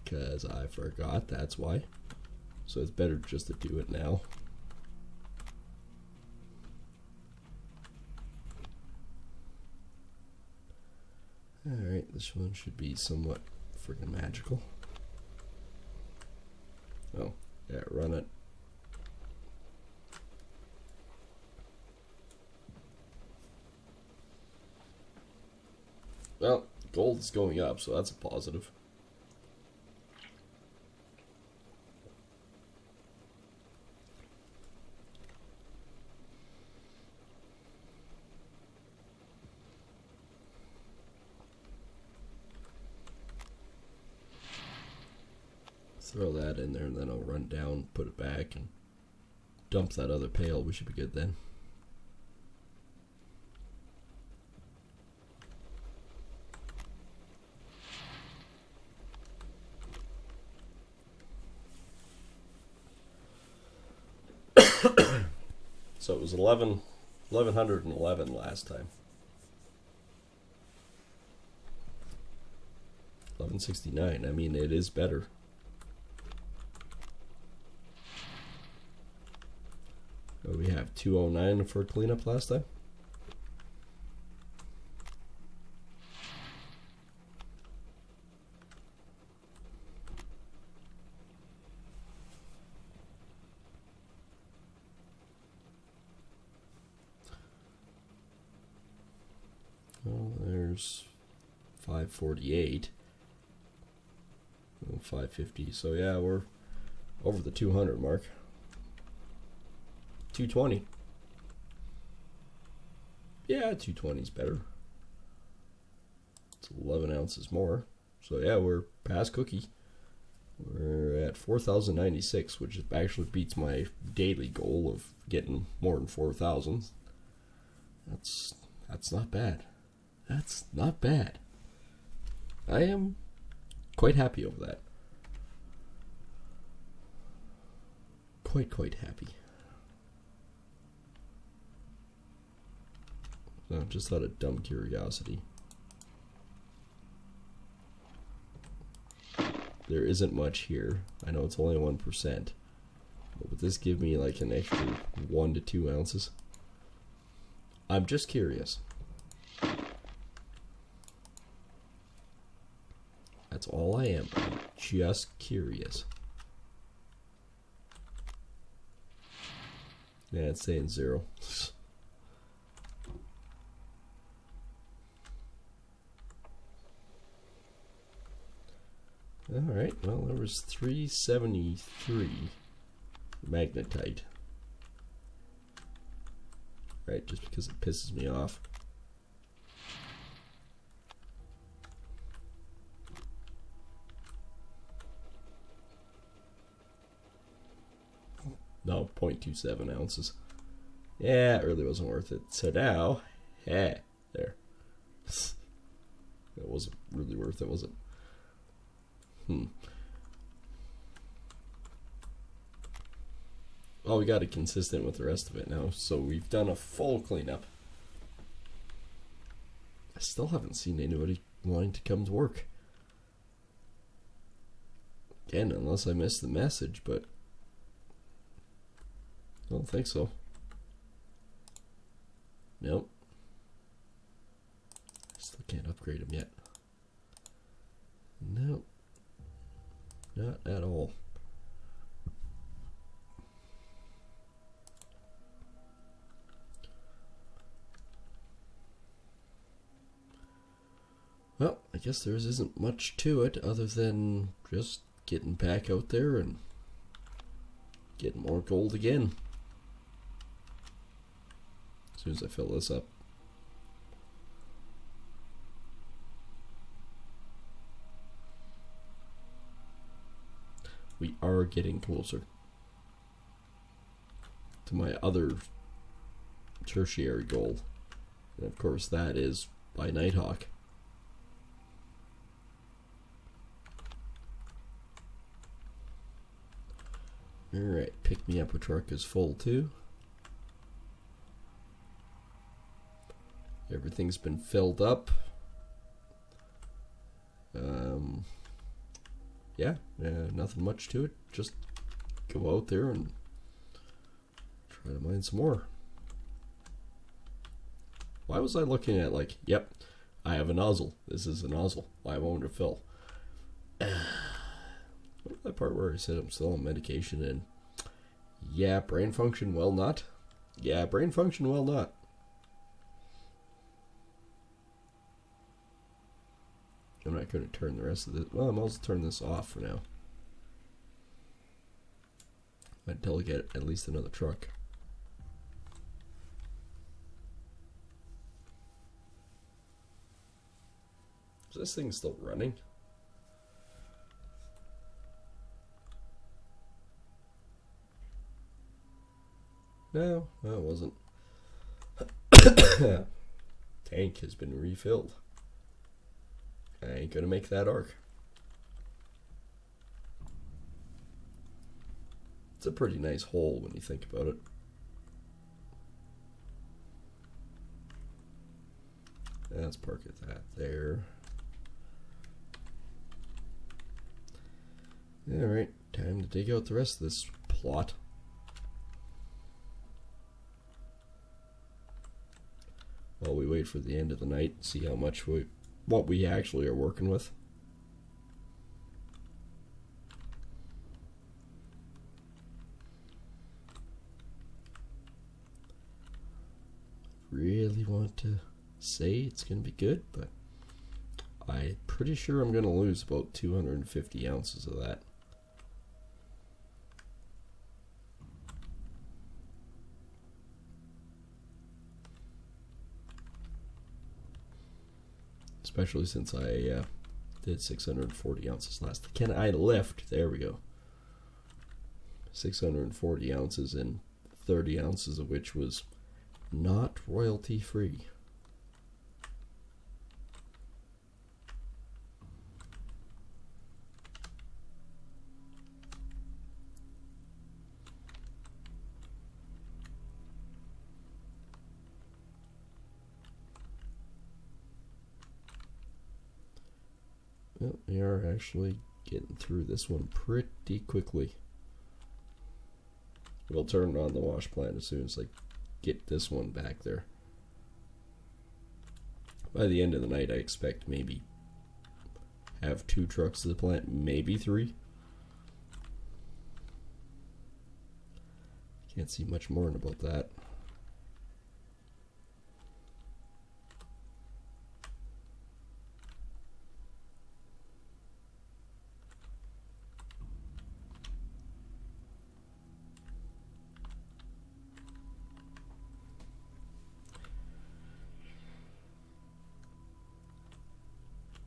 Because I forgot, that's why. So it's better just to do it now. Alright, this one should be somewhat freaking magical. Oh, yeah, run it. Well, gold is going up, so that's a positive. Throw that in there and then I'll run down, put it back, and dump that other pail. We should be good then. So it was 1111 last time. 1169. I mean, it is better. We have 209 for cleanup last time. Well, there's 548. 550. So yeah, we're over the 200 mark. 220. Yeah, 220 is better. It's 11 ounces more. So yeah, we're past cookie. We're at 4,096, which actually beats my daily goal of getting more than 4,000. That's not bad. That's not bad. I am quite happy over that. Quite happy. No, just out of dumb curiosity. There isn't much here. I know it's only 1%. But would this give me like an extra 1 to 2 ounces? I'm just curious. That's all I am. I'm just curious. Yeah, it's saying 0. Alright, well, there was 373 magnetite. Right, just because it pisses me off. No, 0.27 ounces. Yeah, it really wasn't worth it. So now, there. That wasn't really worth it, was it? Well, we got it consistent with the rest of it now, so we've done a full cleanup. I still haven't seen anybody wanting to come to work. Again, unless I missed the message, but I don't think so. Nope. Still can't upgrade them yet. Nope. Not at all. Well, I guess there isn't much to it other than just getting back out there and getting more gold again. As soon as I fill this up. We are getting closer to my other tertiary goal. And of course that is by Nighthawk. Alright, pick me up a truck is full too. Everything's been filled up. Yeah, nothing much to it. Just go out there and try to mine some more. Why was I looking at like, yep, I have a nozzle. This is a nozzle. Why won't it fill? What that part where I said I'm still on medication and yeah, brain function well not. Yeah, brain function well not. I'm not going to turn the rest of this. Well, I'm also turn this off for now. Until I get at least another truck. Is this thing still running? No, it wasn't. Tank has been refilled. I ain't gonna make that arc. It's a pretty nice hole when you think about it. Let's park it that there. Alright, time to dig out the rest of this plot. While we wait for the end of the night, see how much what we actually are working with. Really want to say it's going to be good, but I'm pretty sure I'm going to lose about 250 ounces of that. Especially since I did 640 ounces last. Can I lift? There we go. 640 ounces and 30 ounces of which was not royalty free. Well, we are actually getting through this one pretty quickly. We'll turn on the wash plant as soon as I get this one back there. By the end of the night, I expect maybe have 2 trucks to the plant, maybe 3. Can't see much more about that.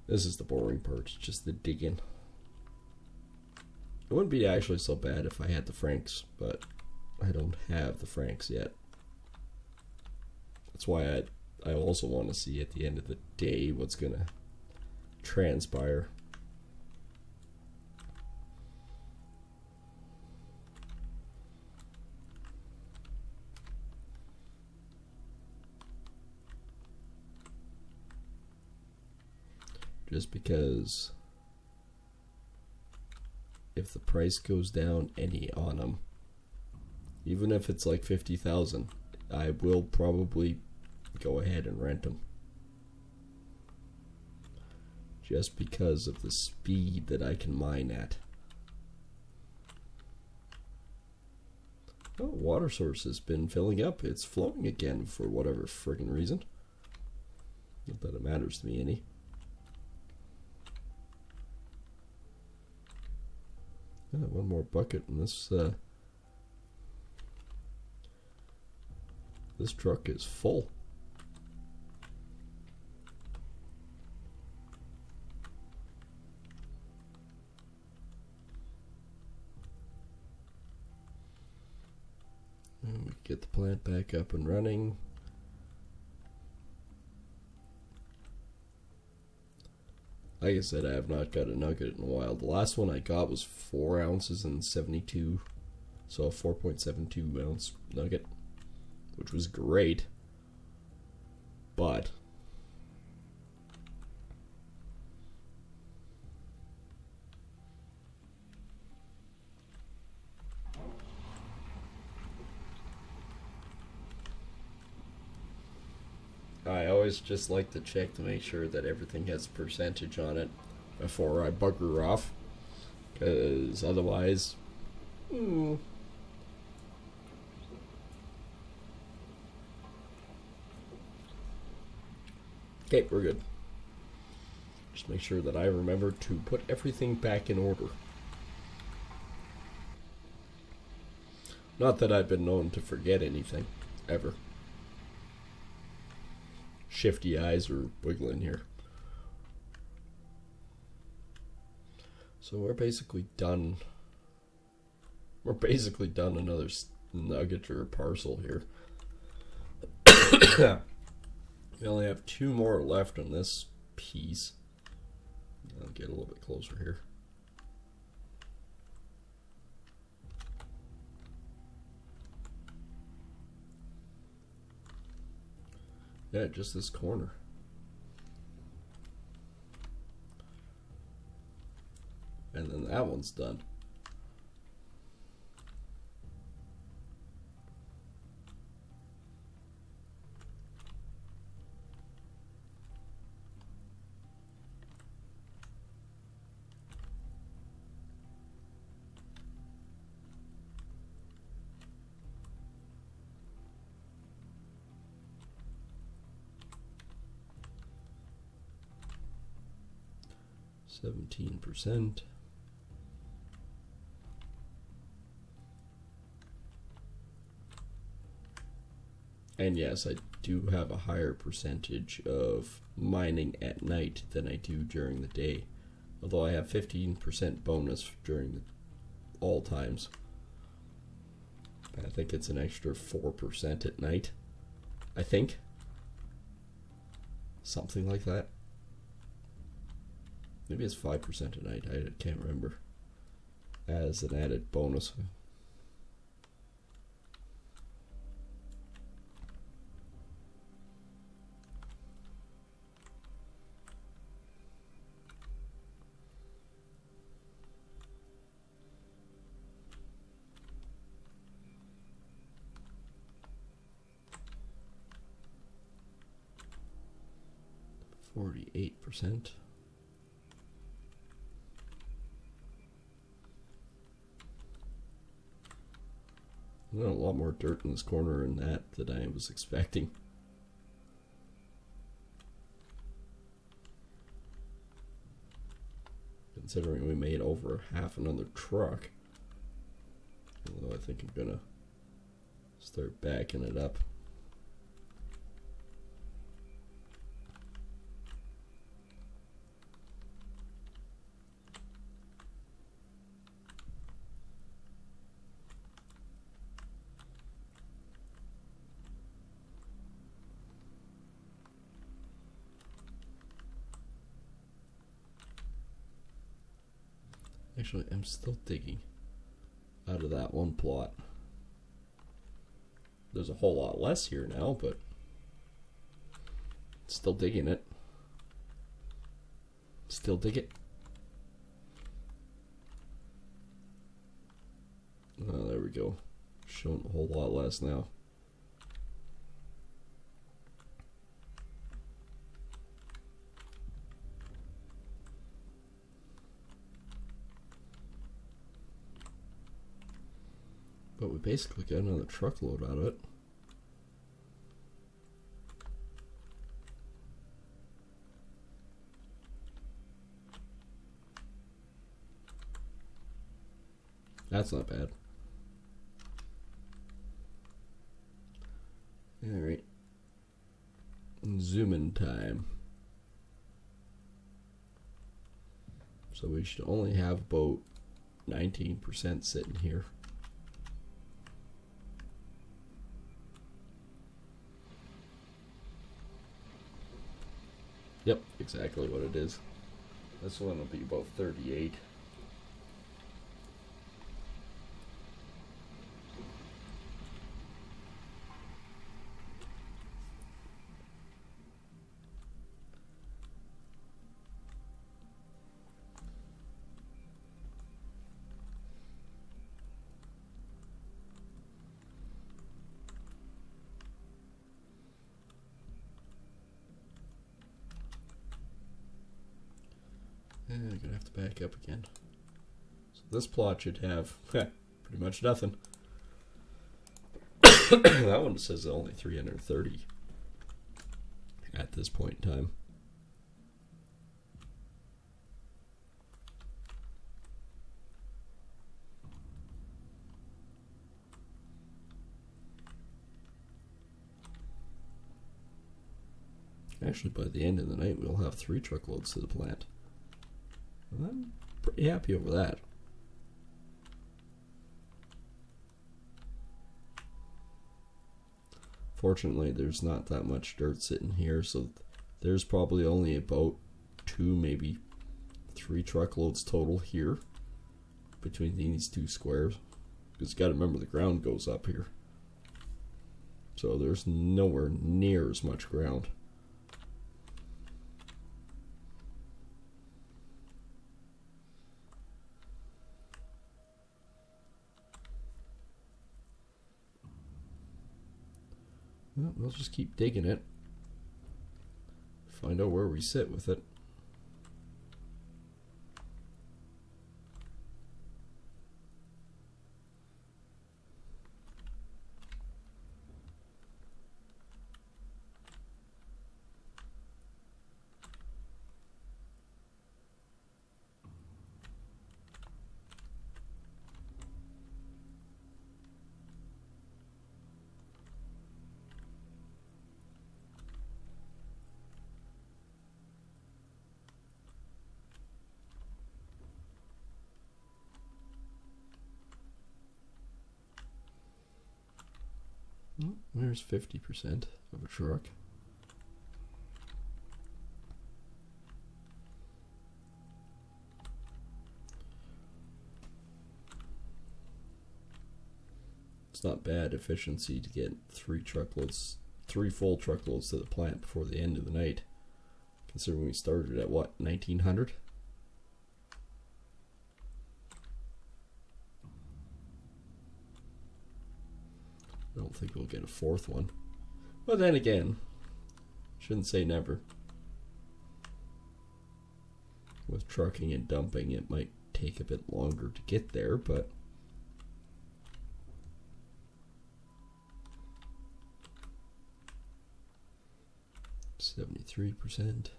This is the boring part, just the digging. It wouldn't be actually so bad if I had the Franks, but I don't have the Franks yet. That's why I also want to see at the end of the day what's going to transpire. Just because if the price goes down any on them, even if it's like 50,000, I will probably go ahead and rent them. Just because of the speed that I can mine at. Oh, water source has been filling up. It's flowing again for whatever friggin' reason. Not that it matters to me any. One more bucket, and this truck is full. And we get the plant back up and running. Like I said, I have not got a nugget in a while. The last one I got was 4 ounces and 72 So a 4.72 ounce nugget, which was great. But I always just like to check to make sure that everything has percentage on it before I bugger off, because otherwise, okay, we're good. Just make sure that I remember to put everything back in order. Not that I've been known to forget anything, ever. Shifty eyes are wiggling here. So we're basically done. We're basically done another nugget or parcel here. We only have 2 more left on this piece. I'll get a little bit closer here. Yeah, just this corner. And then that one's done. %. And yes, I do have a higher percentage of mining at night than I do during the day. Although I have 15% bonus during all times. I think it's an extra 4% at night. I think. Something like that. Maybe it's 5% a night. I can't remember. As an added bonus. %. A lot more dirt in this corner than I was expecting. Considering we made over half another truck. Although I think I'm gonna start backing it up. Actually, I'm still digging out of that one plot. There's a whole lot less here now, but still digging it. Still dig it. Oh, there we go. Showing a whole lot less now. But we basically got another truckload out of it. That's not bad. Alright. Zoom in time. So we should only have about 19% sitting here. Yep, exactly what it is. This one will be about 38. I'm gonna have to back up again. So this plot should have pretty much nothing. That one says only 330 at this point in time. Actually, by the end of the night, we'll have 3 truckloads to the plant. And I'm pretty happy over that. Fortunately, there's not that much dirt sitting here, so there's probably only about 2, maybe 3 truckloads total here between these 2 squares. Because you got to remember the ground goes up here. So there's nowhere near as much ground. Well, we'll just keep digging it. Find out where we sit with it. There's 50% of a truck. It's not bad efficiency to get 3 full truckloads to the plant before the end of the night. Considering we started at what, 1900? I don't think we'll get a 4th one. But then again, shouldn't say never. With trucking and dumping, it might take a bit longer to get there, but 73%.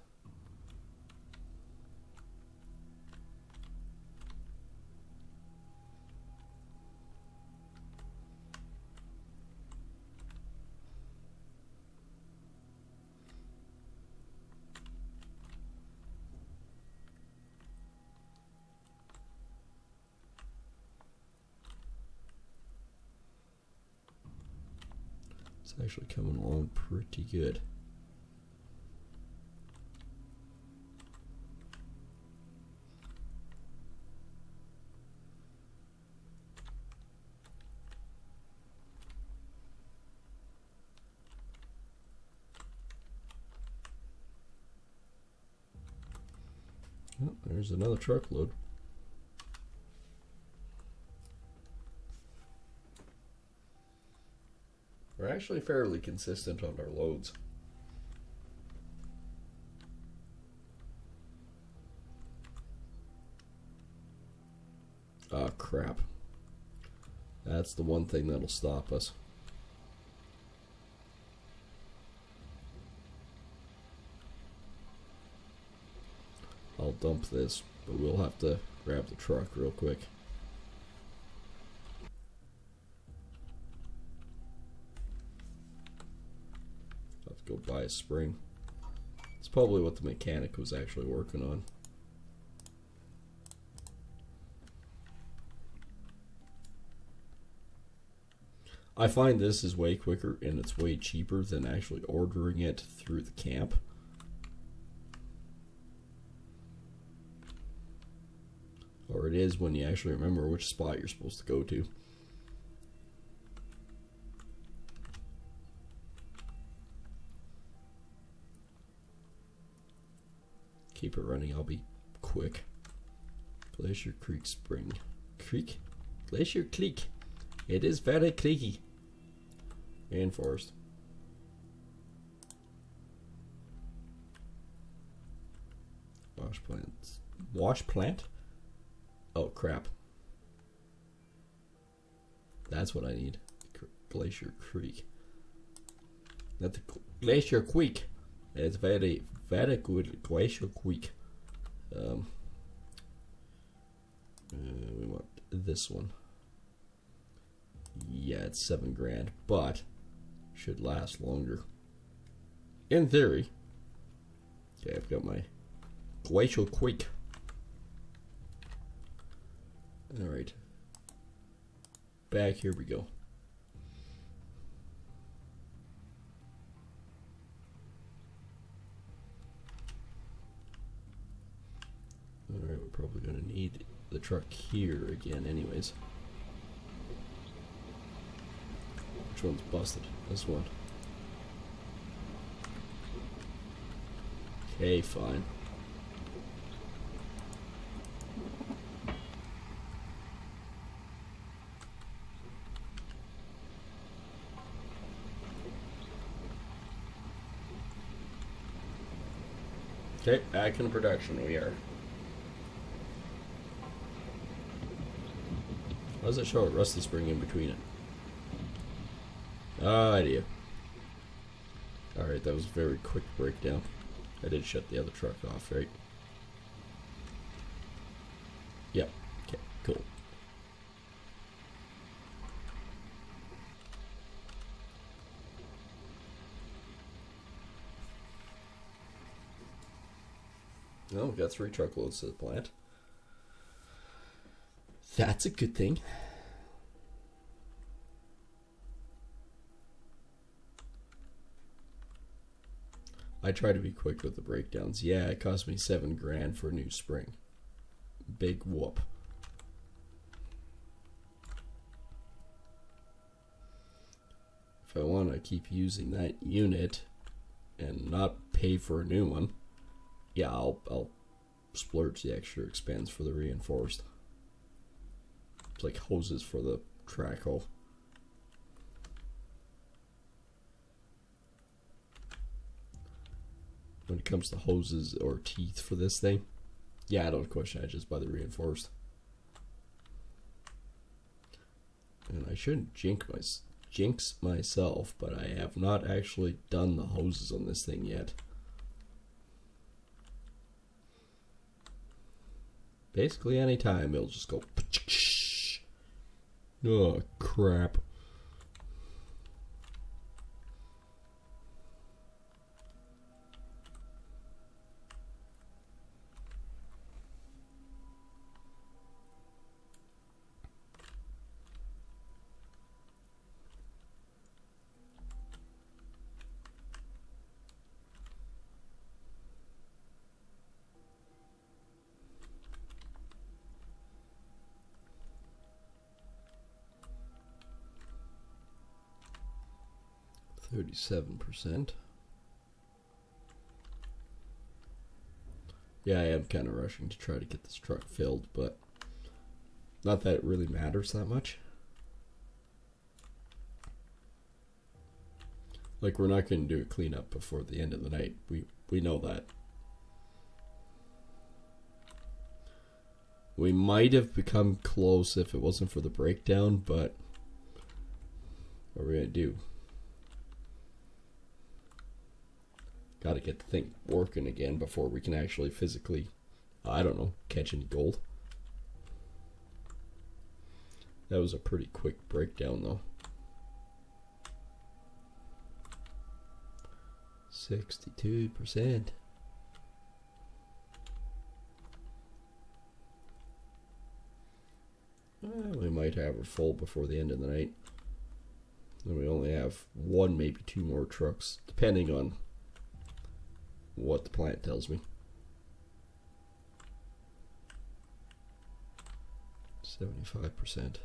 It's actually coming along pretty good. Oh, there's another truckload. We're actually fairly consistent on our loads. Ah, crap. That's the one thing that'll stop us. I'll dump this, but we'll have to grab the truck real quick. I'll have to go buy a spring. It's probably what the mechanic was actually working on. I find this is way quicker and it's way cheaper than actually ordering it through the camp. Or it is when you actually remember which spot you're supposed to go to. Keep it running, I'll be quick. Glacier Creek Spring. Creek? Glacier Creek. It is very creaky. Rainforest. Wash plants. Wash plant? Oh, crap. That's what I need. Glacier Creek. Not the Glacier Creek. It's very, very good. Glacier Creek. We want this one. Yeah, it's $7,000, but should last longer. In theory. Okay, I've got my Glacial Creek. Alright. Back, here we go. Alright, we're probably going to need the truck here again anyways. Which one's busted? This one. Okay, fine. Okay, back in production we are. Why does it show a rusty spring in between it? Oh, idea. Alright, that was a very quick breakdown. I did shut the other truck off, right? Yep. Okay, cool. Well, we've got 3 truckloads to the plant. That's a good thing. I try to be quick with the breakdowns. Yeah, it cost me $7,000 for a new spring. Big whoop. If I want to keep using that unit and not pay for a new one, yeah, I'll splurge the extra expense for the reinforced. It's like hoses for the track hole. When it comes to hoses or teeth for this thing, yeah, I don't question. I just buy the reinforced. And I shouldn't jinx myself, but I have not actually done the hoses on this thing yet. Basically, any time it'll just go. Oh crap! %. Yeah, I am kind of rushing to try to get this truck filled, but not that it really matters that much. Like, we're not going to do a cleanup before the end of the night. We know that. We might have become close if it wasn't for the breakdown, but what are we going to do? Got to get the thing working again before we can actually physically, I don't know, catch any gold. That was a pretty quick breakdown though. 62%. We might have her full before the end of the night. Then we only have 1, maybe 2 more trucks, depending on what the plant tells me. 75%.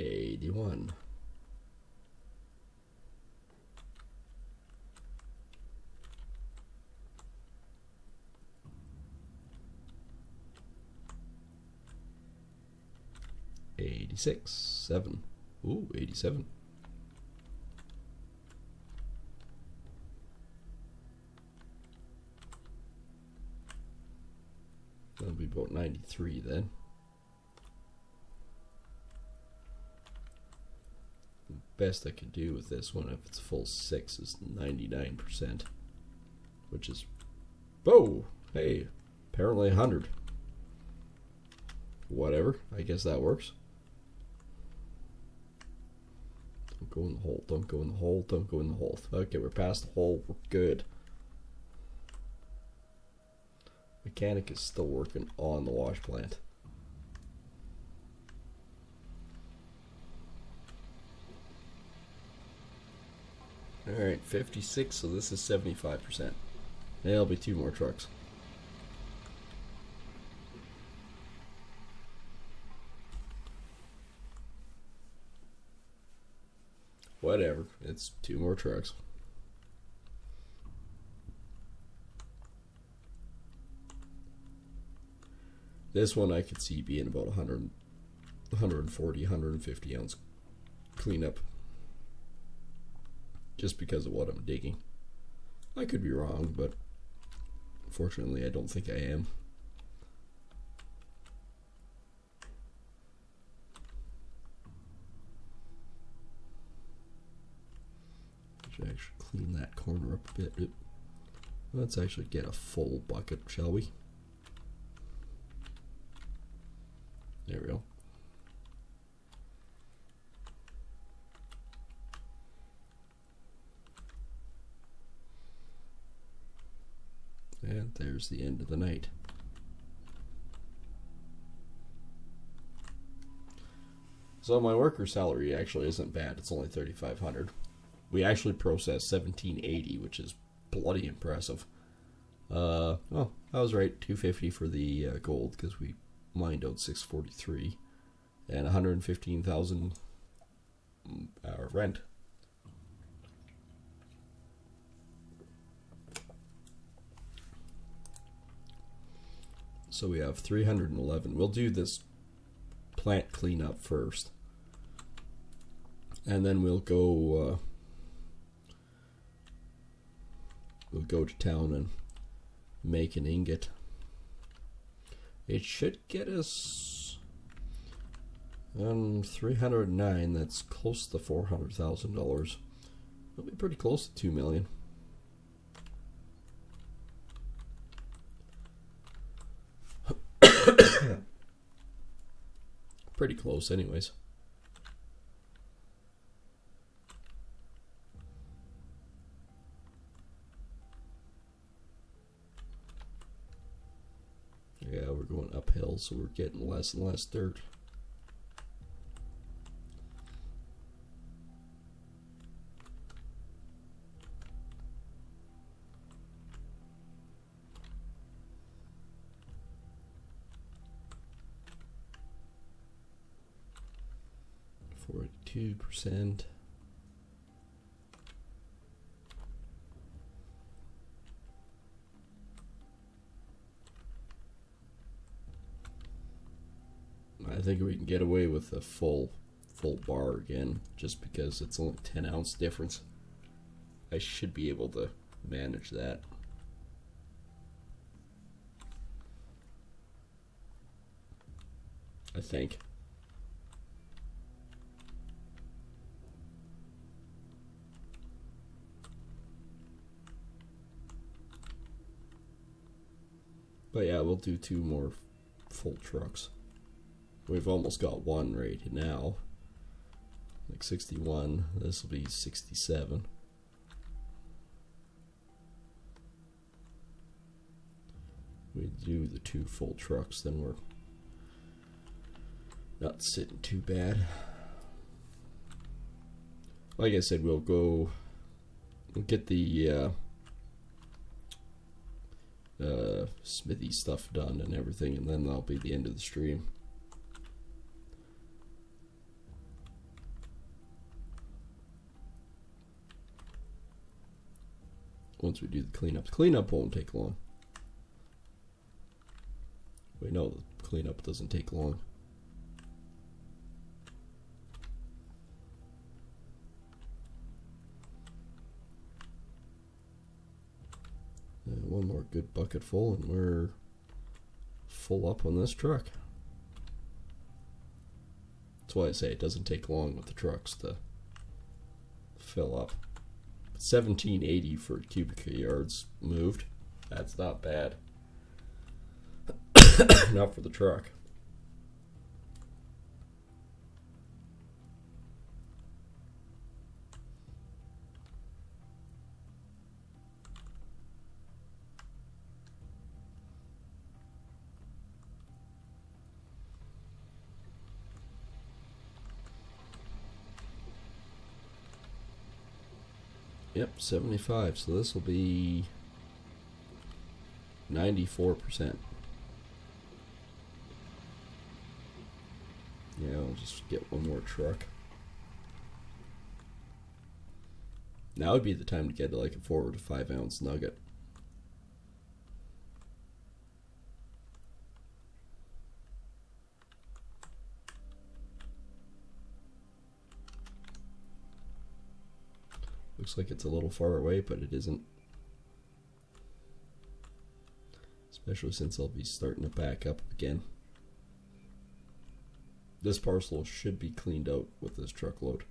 $81. $86. 7. Ooh, 87. That'll be about 93 then. The best I could do with this one, if it's full 6, is 99%. Which is, whoa, hey, apparently 100. Whatever, I guess that works. Don't go in the hole, don't go in the hole, don't go in the hole. Okay, we're past the hole, we're good. Mechanic is still working on the wash plant. Alright, 56, so this is 75%. There'll be 2 more trucks. Whatever, it's 2 more trucks. This one I could see being about 100, 140, 150 ounce cleanup. Just because of what I'm digging. I could be wrong, but unfortunately I don't think I am. I should actually clean that corner up a bit. Let's actually get a full bucket, shall we? There we go. And there's the end of the night. So my worker salary actually isn't bad. It's only $3,500. We actually processed 1780, which is bloody impressive. Well, I was right. $250 for the gold because we mined out 643, and 115,000 rent. So we have 311. We'll do this plant cleanup first, and then we'll go to town and make an ingot. It should get us 309. That's close to $400,000. It'll be pretty close to $2 million. Pretty close, anyways. Yeah, we're going uphill, so we're getting less and less dirt. %. I think we can get away with a full bar again, just because it's only 10-ounce difference. I should be able to manage that. I think. But yeah, we'll do 2 more full trucks. We've almost got 1 right now. Like 61. This will be 67. We do the 2 full trucks, then we're not sitting too bad. Like I said, we'll get the smithy stuff done and everything, and then that'll be the end of the stream. Once we do the cleanup. The cleanup won't take long. We know the cleanup doesn't take long. And 1 more good bucket full, and we're full. full up on this truck. That's why I say it doesn't take long with the trucks to fill up. 1780 for cubic yards moved. That's not bad. Not for the truck. Yep, 75. So this will be 94%. Yeah, I'll just get one more truck. Now would be the time to get like a 4 to 5 ounce nugget. Looks like it's a little far away, but it isn't. Especially since I'll be starting to back up again. This parcel should be cleaned out with this truckload.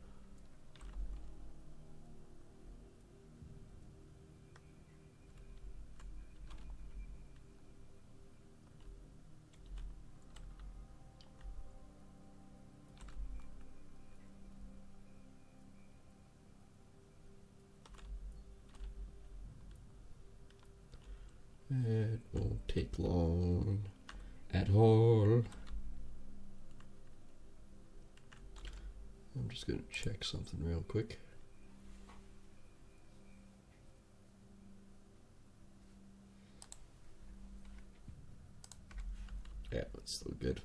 It won't take long at all. I'm just going to check something real quick. Yeah, that's still good.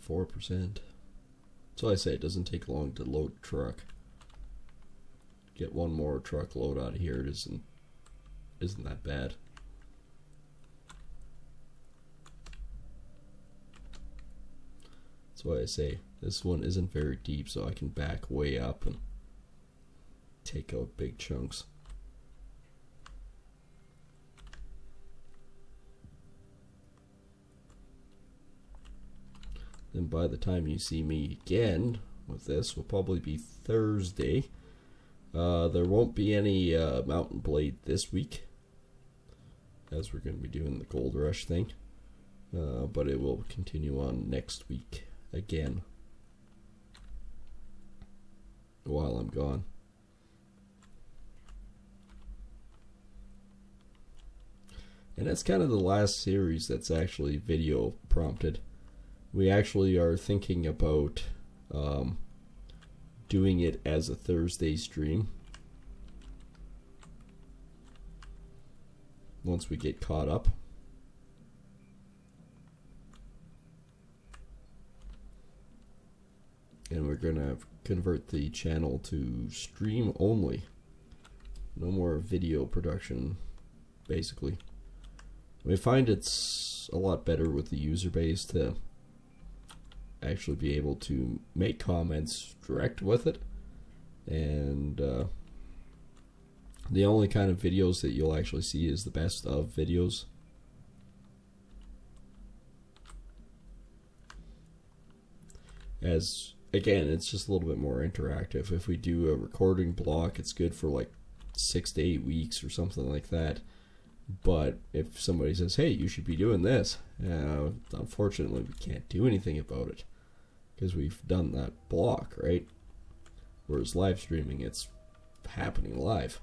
%. So I say it doesn't take long to load a truck. Get one more truckload out of here. It isn't that bad. That's why I say this one isn't very deep, so I can back way up and take out big chunks. Then by the time you see me again with this, will probably be Thursday. There won't be any Mountain Blade this week, as we're going to be doing the Gold Rush thing. But it will continue on next week again, while I'm gone. And that's kind of the last series that's actually video prompted. We actually are thinking about doing it as a Thursday stream once we get caught up. And we're going to convert the channel to stream only. No more video production, basically. We find it's a lot better with the user base to actually be able to make comments direct with it. And the only kind of videos that you'll actually see is the best of videos. As again, it's just a little bit more interactive. If we do a recording block, it's good for like 6 to 8 weeks or something like that. But if somebody says, hey, you should be doing this, unfortunately we can't do anything about it because we've done that block, right? Whereas live streaming, it's happening live.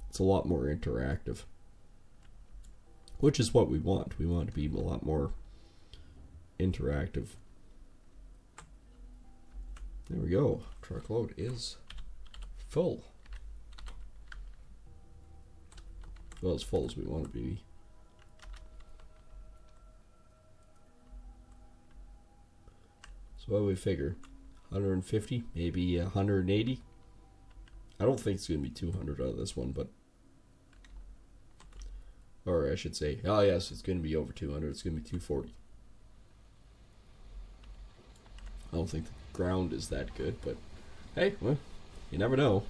It's a lot more interactive, which is what we want. We want to be a lot more interactive. There we go. Truckload is full. Well, as full as we want it to be. So what do we figure? 150, maybe 180. I don't think it's going to be 200 out of this one, but... Or I should say, oh yes, it's going to be over 200. It's going to be 240. I don't think the ground is that good, but hey, well, you never know.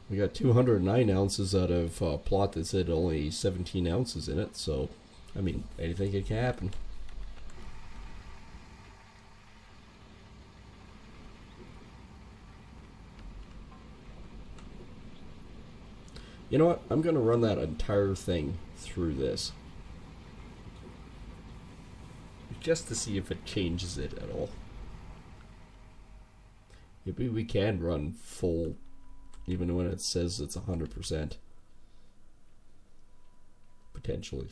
We got 209 ounces out of a plot that said only 17 ounces in it, so, I mean, anything can happen. You know what? I'm going to run that entire thing through this. Just to see if it changes it at all. Maybe we can run full, even when it says it's 100%. Potentially.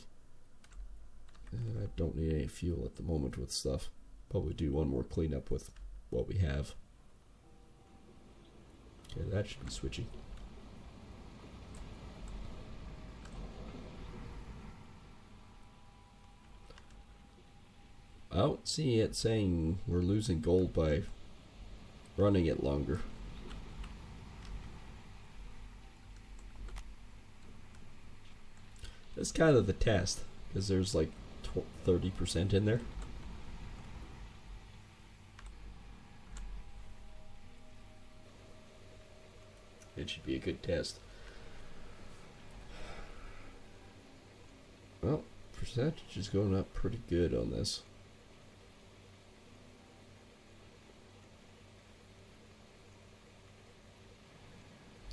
I don't need any fuel at the moment with stuff. Probably do one more cleanup with what we have. Okay, that should be switching. I don't see it saying we're losing gold by running it longer. That's kind of the test, because there's like 30% in there. It should be a good test. Well, percentage is going up pretty good on this.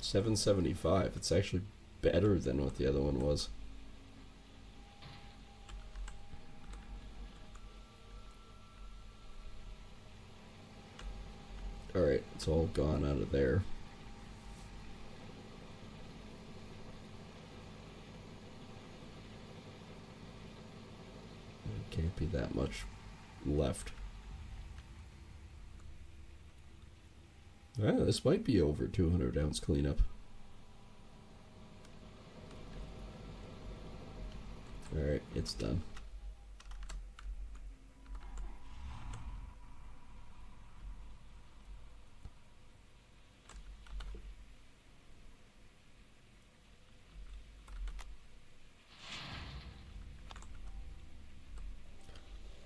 $7.75. It's actually better than what the other one was. Alright, it's all gone out of there. There can't be that much left. Well, this might be over 200 ounce cleanup. Alright, it's done.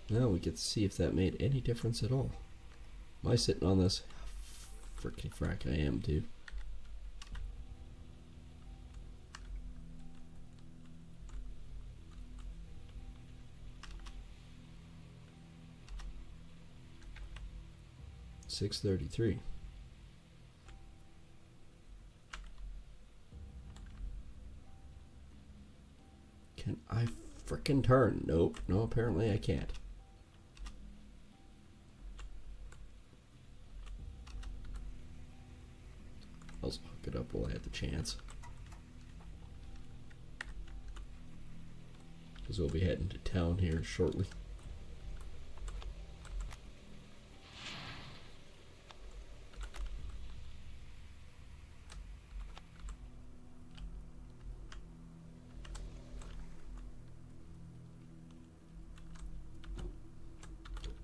Now we get to see if that made any difference at all. Am I sitting on this? Frickin' frack, I am, dude. $6.33. Can I frickin' turn? Nope. No, apparently I can't. I'll hook it up while I have the chance. Because we'll be heading to town here shortly.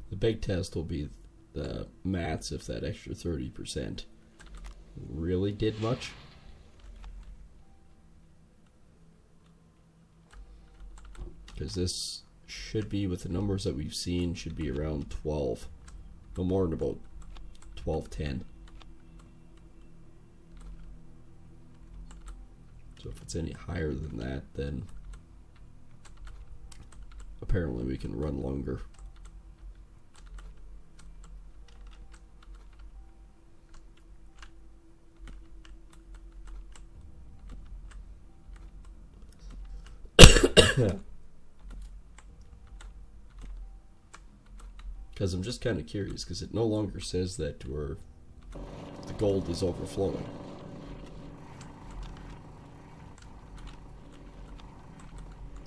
The big test will be the mats, if that extra 30% really did much. Because this should be, with the numbers that we've seen, should be around 12. No more than about 12.10. So if it's any higher than that, then apparently we can run longer. Because I'm just kind of curious, because it no longer says that the gold is overflowing.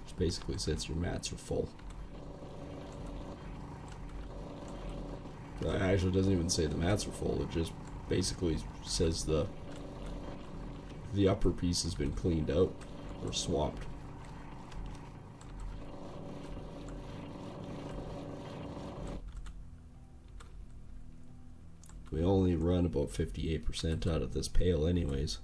Which basically says your mats are full. It actually doesn't even say the mats are full, it just basically says the upper piece has been cleaned out or swapped. We only run about 58% out of this pail anyways.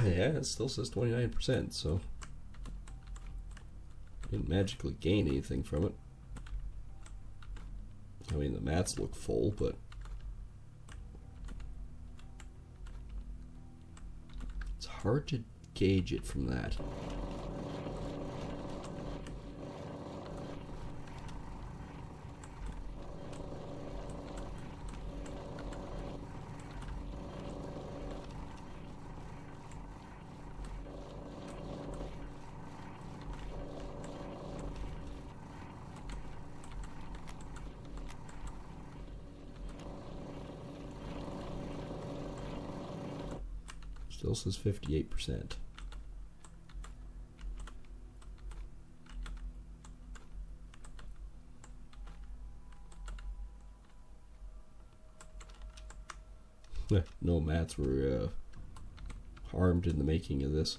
Yeah, it still says 29%, so didn't magically gain anything from it. I mean, the mats look full, but it's hard to gauge it from that. Still says 58%. No mats were harmed in the making of this.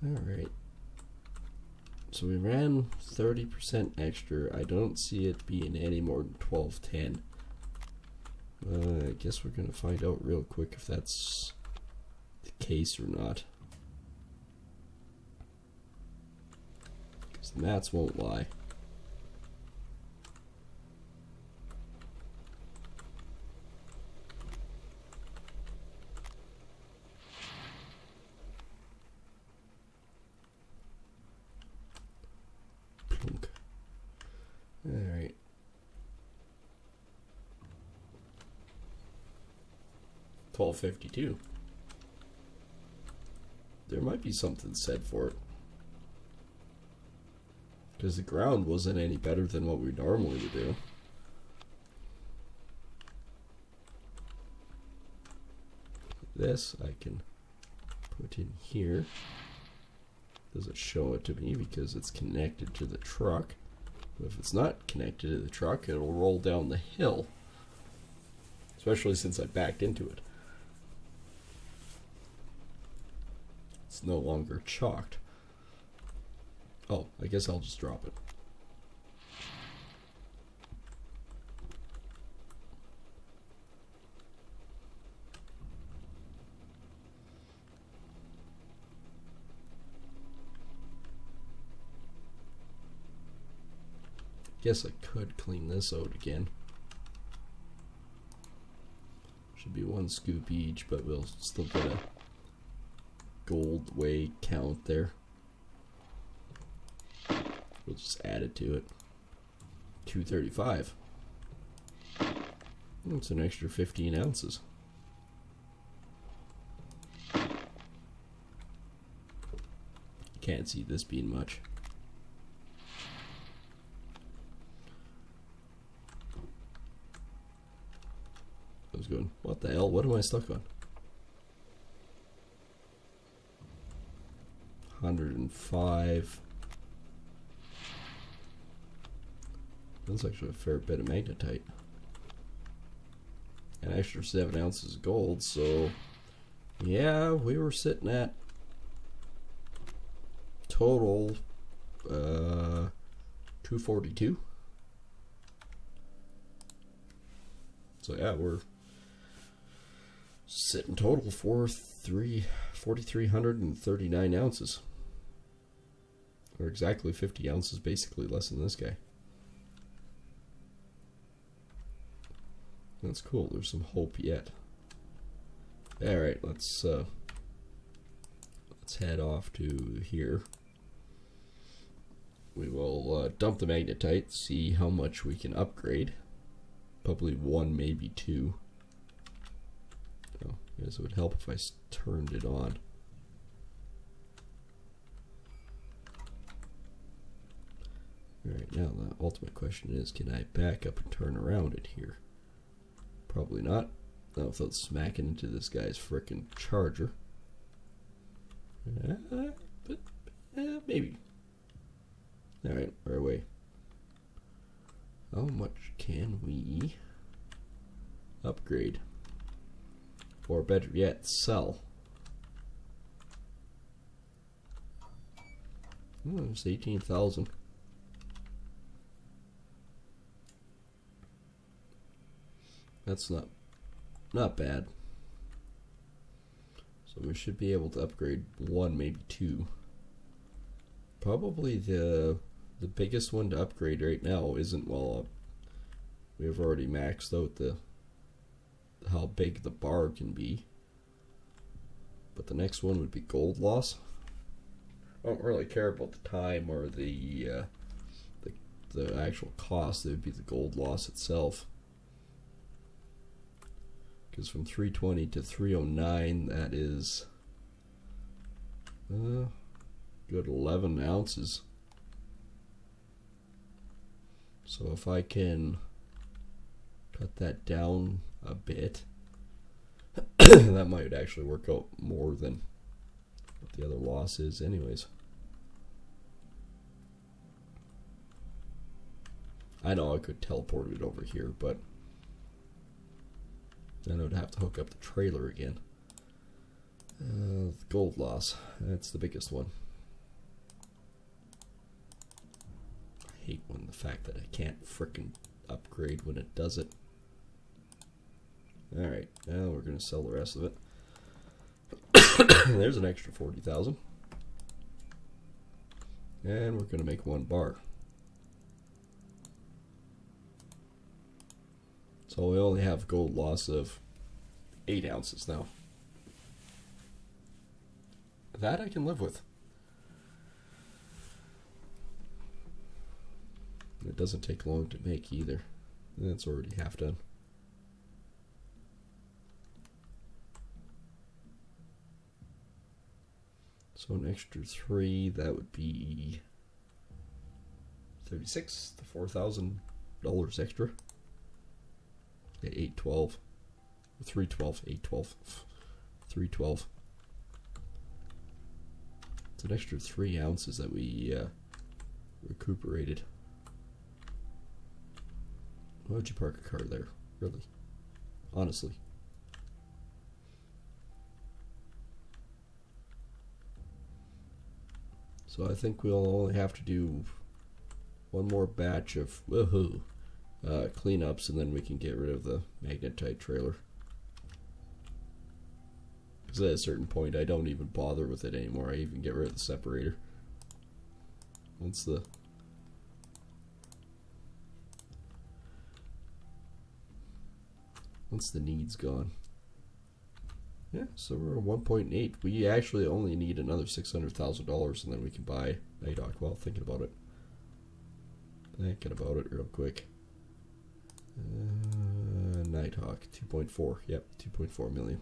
Alright. So we ran 30% extra. I don't see it being any more than 1210. I guess we're going to find out real quick if that's the case or not. Because the mats won't lie. Alright. $12.52. There might be something said for it. Because the ground wasn't any better than what we normally would do. This I can put in here. Doesn't show it to me because it's connected to the truck. But if it's not connected to the truck, it'll roll down the hill. Especially since I backed into it. It's no longer chalked. Oh, I guess I'll just drop it. Guess I could clean this out again. Should be one scoop each, but we'll still get a gold weight count there. We'll just add it to it. 235. That's an extra 15 ounces. Can't see this being much. I was going, what the hell? What am I stuck on? 105. That's actually a fair bit of magnetite. An extra 7 ounces of gold, so yeah, we were sitting at total 242. So yeah, we're sitting total for 4,339 ounces. Or exactly 50 ounces, basically less than this guy. That's cool. There's some hope yet. Alright, let's head off to here. We will dump the magnetite, see how much we can upgrade. Probably 1, maybe 2. Oh, I guess it would help if I turned it on. Alright, now the ultimate question is, can I back up and turn around it here? Probably not. Not without smacking into this guy's frickin' charger. But maybe. Alright, we're away. How much can we upgrade? Or better yet, sell? Oh, it's 18,000. That's not bad. So we should be able to upgrade one, maybe two. Probably the biggest one to upgrade right now isn't, well, we've already maxed out how big the bar can be. But the next one would be gold loss. I don't really care about the time or the actual cost. It would be the gold loss itself. Because from 320 to 309, that is good 11 ounces. So if I can cut that down a bit, that might actually work out more than what the other loss is anyways. I know I could teleport it over here, but then I would have to hook up the trailer again. The gold loss, that's the biggest one. I hate when the fact that I can't frickin' upgrade when it does it. Alright, now we're going to sell the rest of it. There's an extra 40,000. And we're going to make one bar. So we only have gold loss of 8 ounces now. That I can live with. It doesn't take long to make either. That's already half done. So an extra 3, that would be 36 to $4,000 extra. Yeah, 812, 312, 812, 312. It's an extra 3 ounces that we recuperated. Why would you park a car there? Really? Honestly. So I think we'll only have to do one more batch of cleanups, and then we can get rid of the magnetite trailer. Because at a certain point, I don't even bother with it anymore. I even get rid of the separator. Once the need's gone. Yeah, so we're at 1.8. We actually only need another $600,000, and then we can buy Nighthawk. Well, thinking about it real quick. Nighthawk 2.4. Yep, 2.4 million.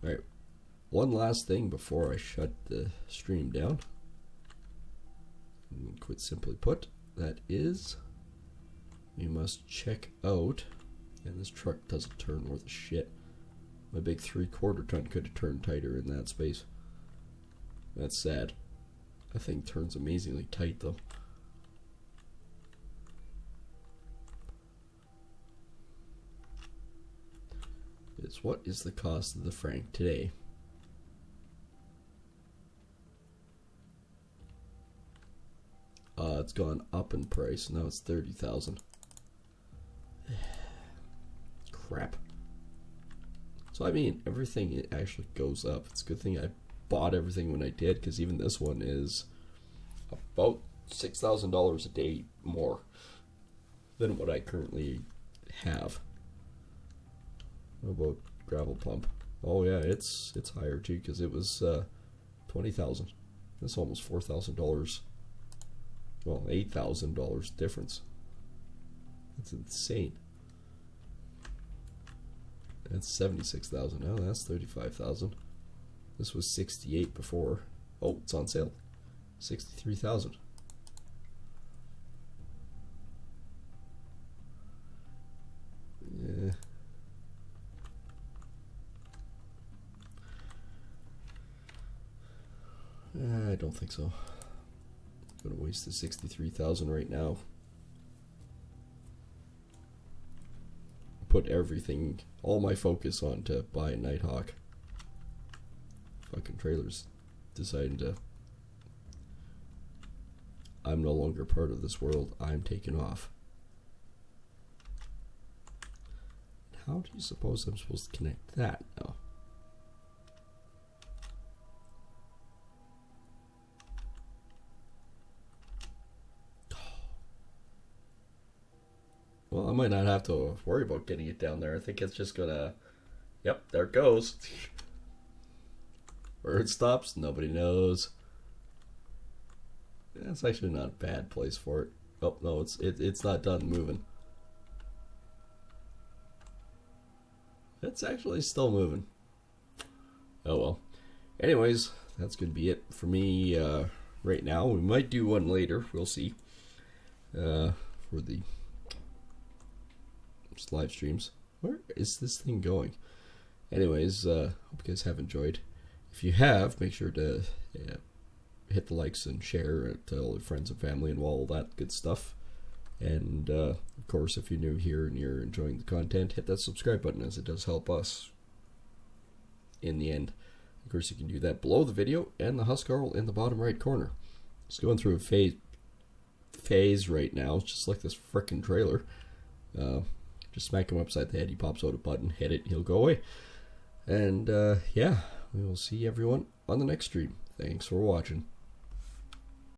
Alright, one last thing before I shut the stream down. Quite simply put, that is, we must check out, and this truck doesn't turn worth a shit. My big 3/4 ton could have turned tighter in that space. That's sad. That thing turns amazingly tight though. What is the cost of the franc today? It's gone up in price. Now it's 30,000. Crap. So I mean, everything it actually goes up. It's a good thing I bought everything when I did, because even this one is about $6,000 a day more than what I currently have. What about gravel pump? Oh yeah, it's higher too, because it was 20,000. That's almost $4,000. Well, $8,000 difference. That's insane. That's 76,000 now. That's 35,000. This was 68 before. Oh, it's on sale. 63,000. Yeah. I don't think so. I'm gonna waste the 63,000 right now. Put everything, all my focus on to buy a Nighthawk. Fucking trailers deciding to. I'm no longer part of this world. I'm taking off. how do you suppose I'm supposed to connect that now? Well, I might not have to worry about getting it down there. I think it's just gonna... Yep, there it goes. Where it stops, nobody knows. That's actually not a bad place for it. Oh, no, it's not done moving. It's actually still moving. Oh well. Anyways, that's going to be it for me right now. We might do one later. We'll see. For the live streams. Where is this thing going? Anyways, hope you guys have enjoyed. If you have, make sure to hit the likes and share, tell your friends and family and all that good stuff. And of course, if you're new here and you're enjoying the content, hit that subscribe button, as it does help us in the end. Of course, you can do that below the video and the Huskarl in the bottom right corner. It's going through a phase right now. It's just like this frickin' trailer. Just smack him upside the head, he pops out a button, hit it, he'll go away. And yeah, we will see everyone on the next stream. Thanks for watching.